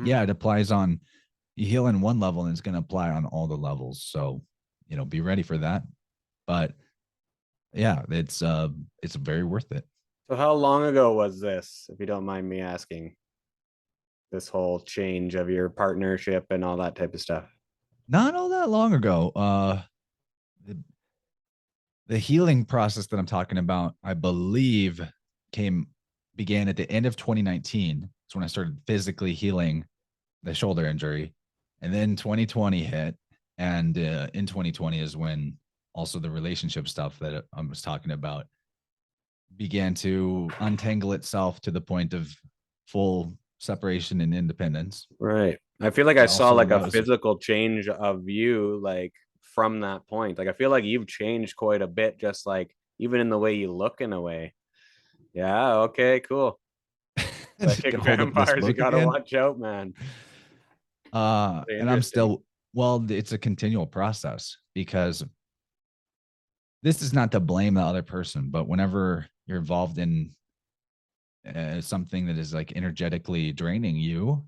yeah, it applies on, you heal in one level and it's going to apply on all the levels. So, be ready for that. But yeah, it's very worth it. So how long ago was this, if you don't mind me asking? This whole change of your partnership and all that type of stuff. Not all that long ago. The, the healing process that I'm talking about, I believe, began at the end of 2019. That's when I started physically healing the shoulder injury. And then 2020 hit. And in 2020 is when also the relationship stuff that I was talking about began to untangle itself to the point of full separation and independence. Right. I feel like I And saw also like a that was, physical change of you like from that point. Like I feel like you've changed quite a bit, just like even in the way you look in a way. Yeah, okay, cool. Psychic can hold up this vampires, you book gotta again. watch out, man. Very And I'm interesting. still, well, it's a continual process because this is not to blame the other person, but whenever you're involved in something that is like energetically draining you,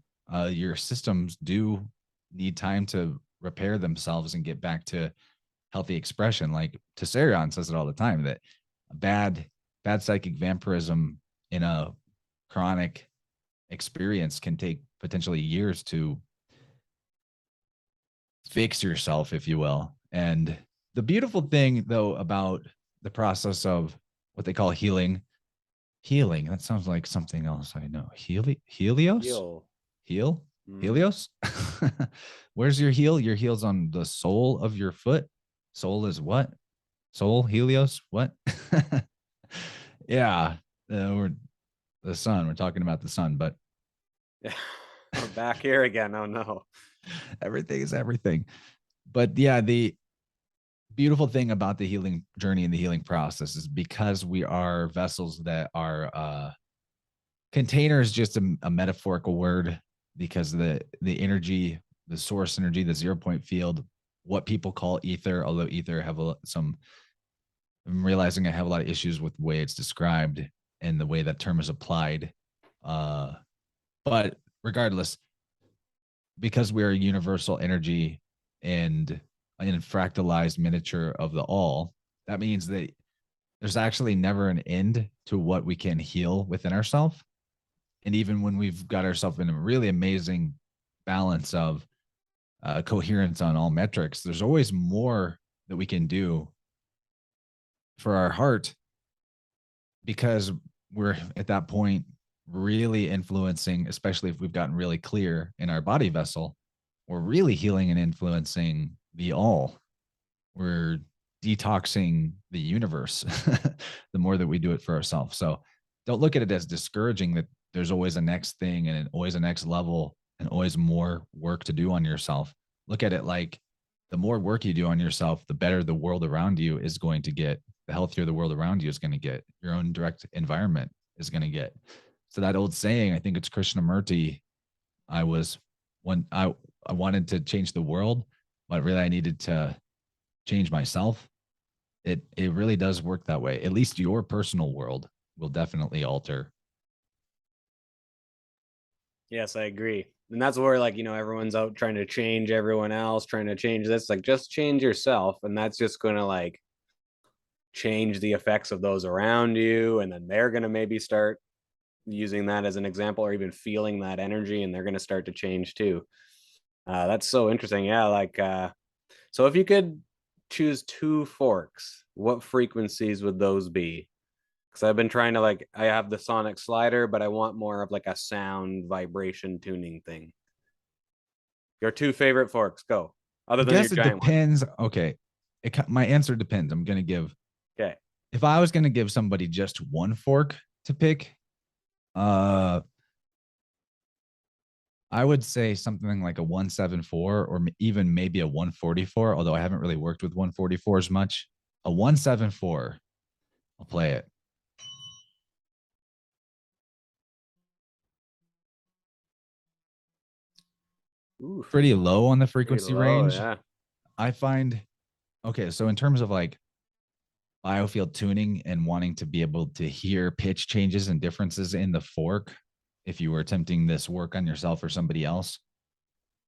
your systems do need time to repair themselves and get back to healthy expression. Like Tessarion says it all the time, that bad psychic vampirism in a chronic experience can take potentially years to fix yourself, if you will. And the beautiful thing, though, about the process of what they call healing, that sounds like something else I know. Helios? Heal. Heal? Mhm. Helios? Where's your heel? Your heel's on the sole of your foot. Soul is what? Soul, Helios, what? Yeah, we're the sun. We're talking about the sun, but Yeah. We're back here again. Oh no. everything is everything. But yeah, the beautiful thing about the healing journey and the healing process is because we are vessels that are container is just a metaphorical word, because the energy, the source energy, the 0 point field, what people call ether, although ether have some, I'm realizing I have a lot of issues with the way it's described and the way that term is applied. Uh, but regardless, because we're a universal energy and in fractalized miniature of the all, that means that there's actually never an end to what we can heal within ourselves. And even when we've got ourselves in a really amazing balance of coherence on all metrics, there's always more that we can do for our heart, because we're at that point really influencing, especially if we've gotten really clear in our body vessel, we're really healing and influencing the all. We're detoxing the universe the more that we do it for ourselves. So don't look at it as discouraging that there's always a next thing and always a next level and always more work to do on yourself. Look at it like the more work you do on yourself, the better the world around you is going to get, the healthier the world around you is going to get, your own direct environment is going to get. So that old saying, I think it's Krishnamurti, I was when I wanted to change the world, but really I needed to change myself. It really does work that way. At least your personal world will definitely alter. Yes, I agree. And that's where, like, everyone's out trying to change everyone else, trying to change this. Like, just change yourself. And that's just going to, like, change the effects of those around you. And then they're going to maybe start using that as an example, or even feeling that energy, and they're going to start to change too. That's so interesting. Yeah. Like, so if you could choose two forks, what frequencies would those be? Because I've been trying to, like, I have the sonic slider, but I want more of like a sound vibration tuning thing. Your two favorite forks, go. Other I than your guess it giant one. depends. Okay. My answer depends. I'm going to give, Okay. if I was going to give somebody just one fork to pick, uh, I would say something like a 174 or even maybe a 144, although I haven't really worked with 144s much. A 174, I'll play it. Ooh, Pretty low on the pretty frequency low. range. Yeah. I find, okay, so in terms of like biofield tuning and wanting to be able to hear pitch changes and differences in the fork, if you were attempting this work on yourself or somebody else,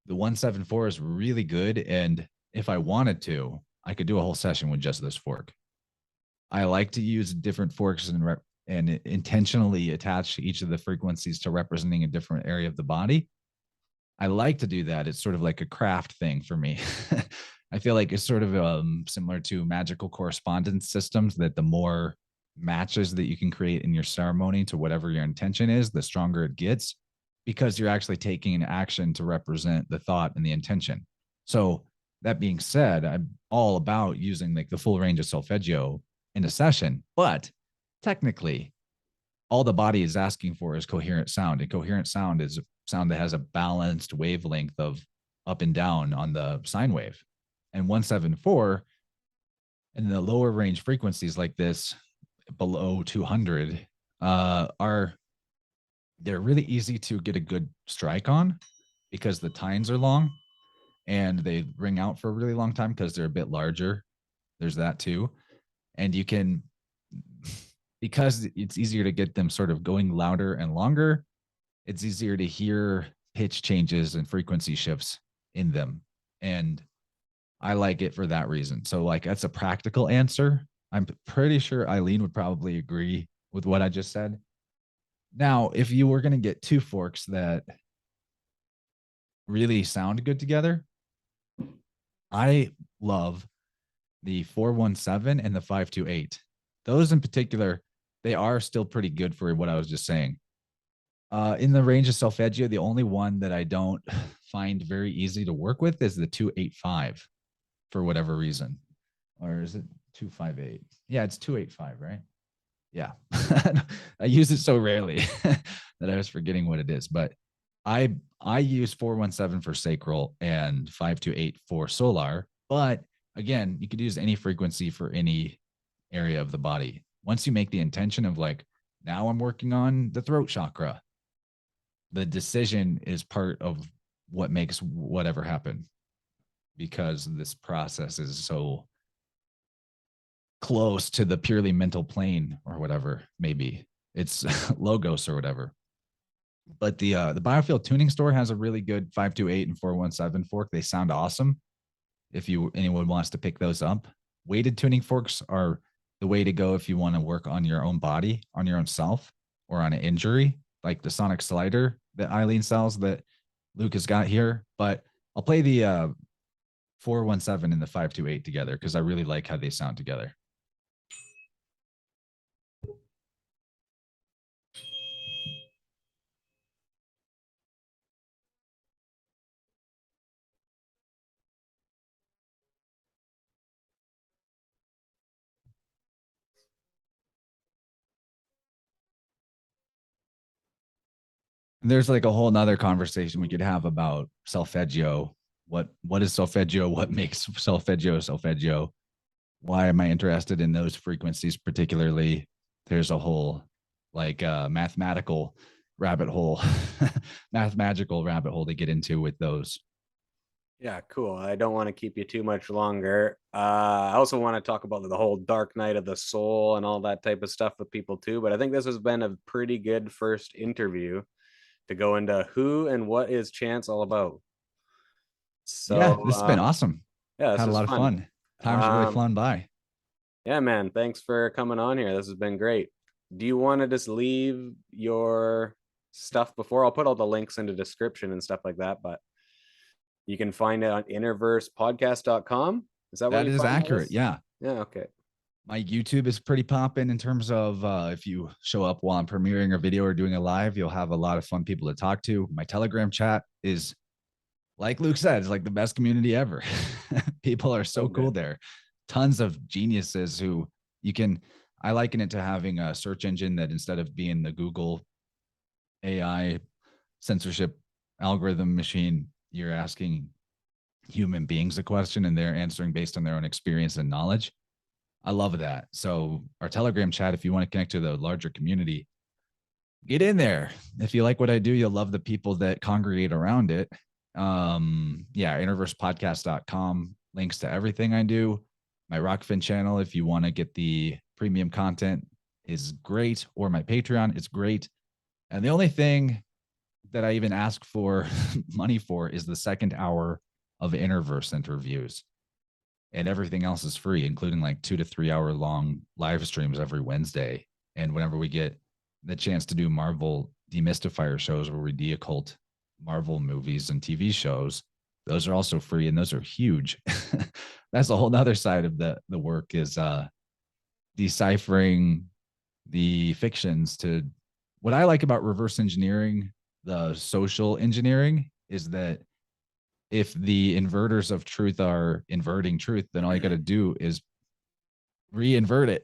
the 174 is really good. And if I wanted to, I could do a whole session with just this fork. I like to use different forks and intentionally attach each of the frequencies to representing a different area of the body. I like to do that. It's sort of like a craft thing for me. I feel like it's sort of similar to magical correspondence systems, that the more matches that you can create in your ceremony to whatever your intention is, the stronger it gets, because you're actually taking an action to represent the thought and the intention. So that being said, I'm all about using like the full range of solfeggio in a session, but technically all the body is asking for is coherent sound, and coherent sound is sound that has a balanced wavelength of up and down on the sine wave. And 174 and the lower range frequencies like this below 200 are, they're really easy to get a good strike on because the tines are long and they ring out for a really long time because they're a bit larger. There's that too. And you can, because it's easier to get them sort of going louder and longer, it's easier to hear pitch changes and frequency shifts in them. And I like it for that reason. So, like, that's a practical answer. I'm pretty sure Eileen would probably agree with what I just said. Now, if you were going to get two forks that really sound good together, I love the 417 and the 528. Those in particular, they are still pretty good for what I was just saying. In the range of solfeggio, the only one that I don't find very easy to work with is the 285 for whatever reason. Or is it 258? Yeah, it's 285, right? Yeah. I use it so rarely that I was forgetting what it is. But I use 417 for sacral and 528 for solar. But again, you could use any frequency for any area of the body. Once you make the intention of like, now I'm working on the throat chakra, the decision is part of what makes whatever happen, because this process is so close to the purely mental plane or whatever, maybe it's logos or whatever. But the biofield tuning store has a really good 528 and 417 fork. They sound awesome. if anyone wants to pick those up. Weighted tuning forks are the way to go if you want to work on your own body, on your own self, or on an injury, like the sonic slider that Eileen sells that Luke has got here. But I'll play the 417 and the 528 together because I really like how they sound together. There's like a whole nother conversation we could have about solfeggio. What is solfeggio? What makes solfeggio? Why am I interested in those frequencies particularly? There's a whole like mathematical rabbit hole, mathematical rabbit hole to get into with those. Yeah, cool. I don't want to keep you too much longer. I also want to talk about the whole dark night of the soul and all that type of stuff with people too. But I think this has been a pretty good first interview to go into who and what is chance all about. Yeah, So this has been awesome. yeah, this Had a is lot of fun. fun. Time's really flown by. Yeah, man. Thanks for coming on here. This has been great. Do you want to just leave your stuff before? I'll put all the links in the description and stuff like that, but you can find it on innerversepodcast.com. Is that where That you is find all accurate. this? Yeah. Yeah, okay. My YouTube is pretty popping in terms of if you show up while I'm premiering a video or doing a live, you'll have a lot of fun people to talk to. My Telegram chat is, like Luke said, it's like the best community ever. People are so cool there. Tons of geniuses who you can, I liken it to having a search engine that instead of being the Google AI censorship algorithm machine, you're asking human beings a question and they're answering based on their own experience and knowledge. I love that. So our Telegram chat, if you want to connect to the larger community, get in there. If you like what I do, you'll love the people that congregate around it. Yeah, innerversepodcast.com, links to everything I do. My Rockfin channel, if you want to get the premium content, is great, or my Patreon is great. And the only thing that I even ask for money for is the second hour of InnerVerse interviews. And everything else is free, including like 2 to 3 hour long live streams every Wednesday. And whenever we get the chance to do Marvel demystifier shows where we de-occult Marvel movies and TV shows, those are also free and those are huge. That's a whole nother side of the work is deciphering the fictions. To what I like about reverse engineering, the social engineering, is that if the inverters of truth are inverting truth, then all you got to do is re-invert it.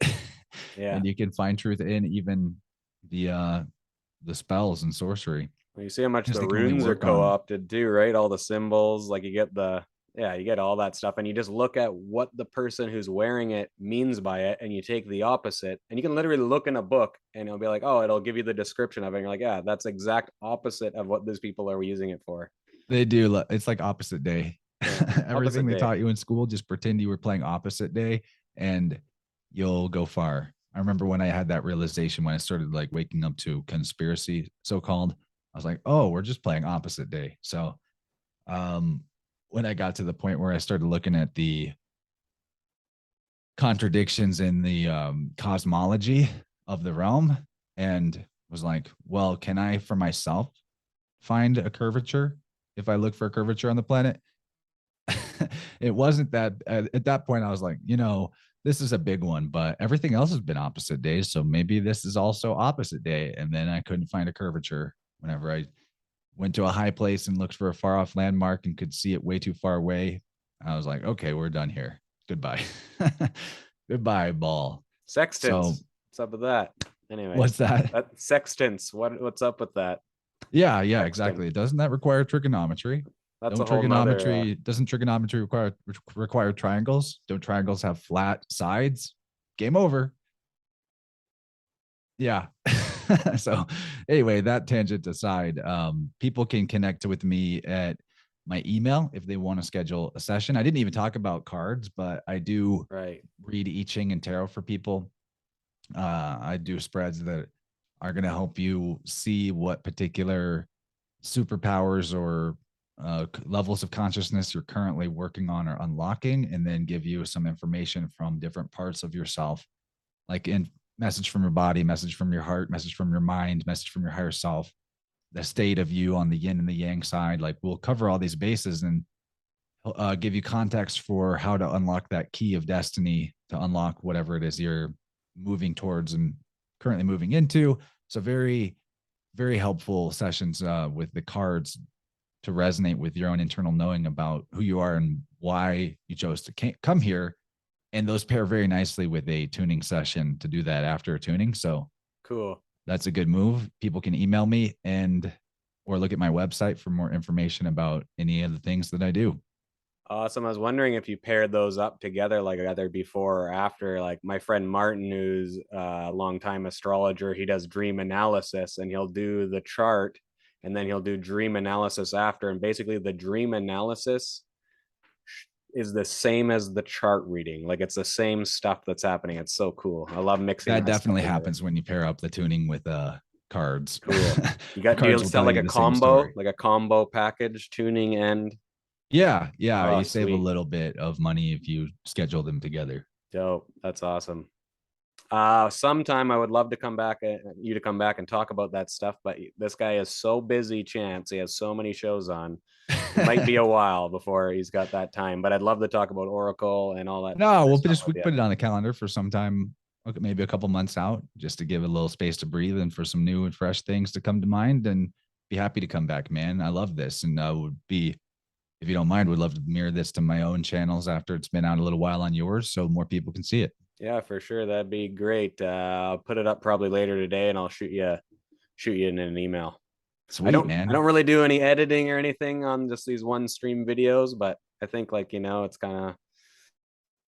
Yeah. And you can find truth in even the spells and sorcery. Well, you see how much Just the they can only runes are work on. co-opted too, right? All the symbols, like you get you get all that stuff, and you just look at what the person who's wearing it means by it, and you take the opposite, and you can literally look in a book, and it'll be like, oh, it'll give you the description of it. And you're like, yeah, that's exact opposite of what these people are using it for. They do. It's like opposite day. Yeah. Everything Opposite they day. taught you in school, just pretend you were playing opposite day and you'll go far. I remember when I had that realization when I started like waking up to conspiracy, so called. I was like, oh, we're just playing opposite day. So when I got to the point where I started looking at the contradictions in the cosmology of the realm and was like, well, can I for myself find a curvature if I look for a curvature on the planet? It wasn't that at that point I was like, this is a big one, but everything else has been opposite days. So maybe this is also opposite day. And then I couldn't find a curvature whenever I went to a high place and looked for a far off landmark and could see it way too far away. I was like, okay, we're done here. Goodbye. Goodbye, ball. Sextants. So What's up with that? Anyway, what's that? Sextants. What's up with that? Yeah, Sextant. exactly. Doesn't that require trigonometry? That's a whole nother. Doesn't trigonometry require triangles? Don't triangles have flat sides? Game over. Yeah. So anyway, that tangent aside, people can connect with me at my email if they want to schedule a session. I didn't even talk about cards, but I do read I Ching and tarot for people. I do spreads that are going to help you see what particular superpowers or levels of consciousness you're currently working on or unlocking, and then give you some information from different parts of yourself, like in message from your body, message from your heart, message from your mind, message from your higher self, the state of you on the yin and the yang side. Like we'll cover all these bases and give you context for how to unlock that key of destiny to unlock whatever it is you're moving towards and currently moving into. So very, very helpful sessions with the cards to resonate with your own internal knowing about who you are and why you chose to come here. And those pair very nicely with a tuning session to do that after tuning. So Cool. that's a good move. People can email me and or look at my website for more information about any of the things that I do. Awesome. I was wondering if you paired those up together, like either before or after. Like my friend Martin, who's a longtime astrologer, he does dream analysis and he'll do the chart and then he'll do dream analysis after. And basically, the dream analysis is the same as the chart reading. Like it's the same stuff that's happening. It's so cool. I love mixing That that definitely stuff happens when you pair up the tuning with cards. Cool. You got, do you Cards will sell tell like you a the same combo, story. like a combo package, tuning and Yeah, oh, you save a sweet. little bit of money if you schedule them together. Dope. That's awesome. Sometime I would love to come back, you to come back and talk about that stuff, but this guy is so busy, Chance. He has so many shows on. It might be a while before he's got that time, but I'd love to talk about Oracle and all that No, other we'll stuff just with we you. put it on the calendar for some time, maybe a couple months out, just to give a little space to breathe and for some new and fresh things to come to mind. And be happy to come back, man. I love this, and would be, if you don't mind, would love to mirror this to my own channels after it's been out a little while on yours, so more people can see it. Yeah, for sure. That'd be great. I'll put it up probably later today, and I'll shoot you in an email. Sweet, I man. don't really do any editing or anything on just these one stream videos, but I think like, it's kind of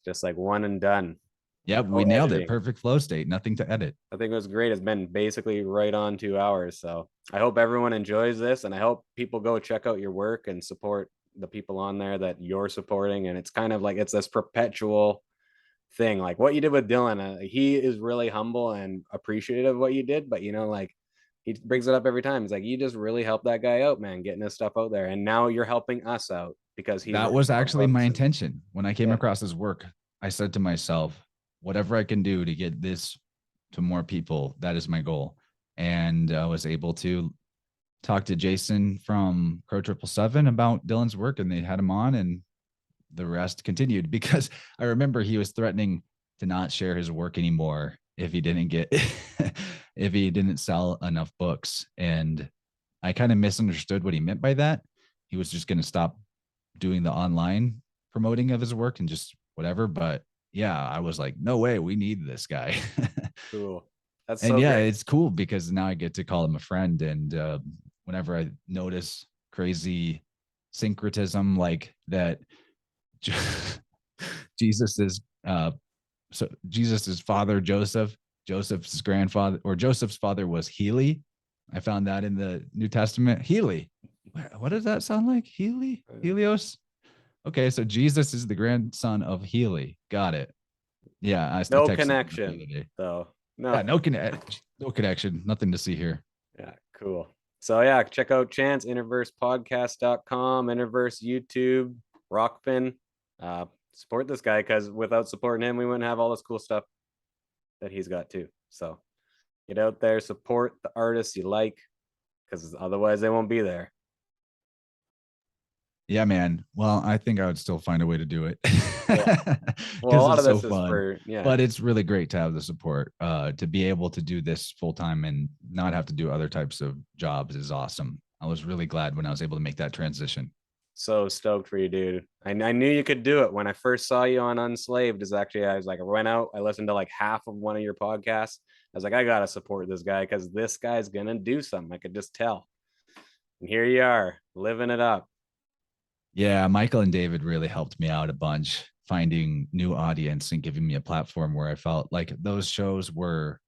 just like one and done. Yeah, No we nailed it. editing. Perfect flow state. Nothing to edit. I think it was great. It's been basically right on 2 hours. So I hope everyone enjoys this, and I hope people go check out your work and support the people on there that you're supporting. And it's kind of like it's this perpetual thing, like what you did with Dylan. He is really humble and appreciative of what you did, but like he brings it up every time. He's like, you just really helped that guy out, man, getting his stuff out there, and now you're helping us out because he's That writing was more actually my books. And intention. When I came yeah, across his work, I said to myself, whatever I can do to get this to more people, that is my goal. And I was able to talk to Jason from Crow 777 about Dylan's work, and they had him on, and the rest continued because I remember he was threatening to not share his work anymore if he didn't get if he didn't sell enough books. And I kind of misunderstood what he meant by that. He was just going to stop doing the online promoting of his work and just whatever. But yeah, I was like, no way, we need this guy. cool. That's And so yeah, great. it's cool because now I get to call him a friend. And whenever I notice crazy syncretism like that, Jesus is so Jesus's father Joseph's grandfather, or Joseph's father, was Healy. I found that in the New Testament. Healy. What does that sound like? Healy? Helios? Okay, so Jesus is the grandson of Healy. Got it. Yeah, I No texted him the connection other day. though. Yeah, No. no connection. Nothing to see here. Yeah, cool. So yeah, check out Chance, InnerVersePodcast.com, InnerVerse YouTube, Rockfin. Support this guy, because without supporting him, we wouldn't have all this cool stuff that he's got too. So get out there, support the artists you like, because otherwise they won't be there. Yeah, man. Well, I think I would still find a way to do it Yeah. Well, a because lot it's of so this is fun. for, yeah. But it's really great to have the support. To be able to do this full time and not have to do other types of jobs is awesome. I was really glad when I was able to make that transition. So stoked for you, dude. I knew you could do it when I first saw you on Unslaved. Is actually, I was like, I went out, I listened to like half of one of your podcasts. I was like, I gotta support this guy because this guy's gonna do something. I could just tell. And here you are, living it up. Yeah, Michael and David really helped me out a bunch, finding new audience and giving me a platform where I felt like those shows were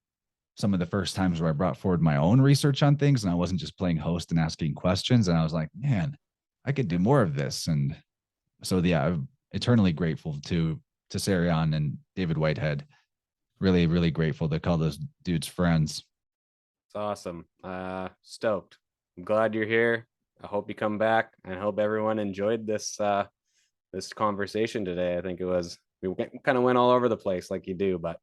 some of the first times where I brought forward my own research on things and I wasn't just playing host and asking questions. And I was like, man, I could do more of this. And so, yeah, I'm eternally grateful to Sarion and David Whitehead. Really, really grateful to call those dudes friends. It's awesome. Stoked. I'm glad you're here. I hope you come back. I hope everyone enjoyed this conversation today. I think we kind of went all over the place like you do, but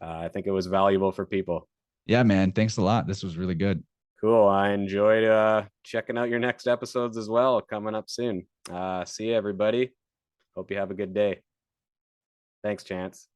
I think it was valuable for people. Yeah, man. Thanks a lot. This was really good. Cool. I enjoyed checking out your next episodes as well, coming up soon. See you, everybody. Hope you have a good day. Thanks, Chance.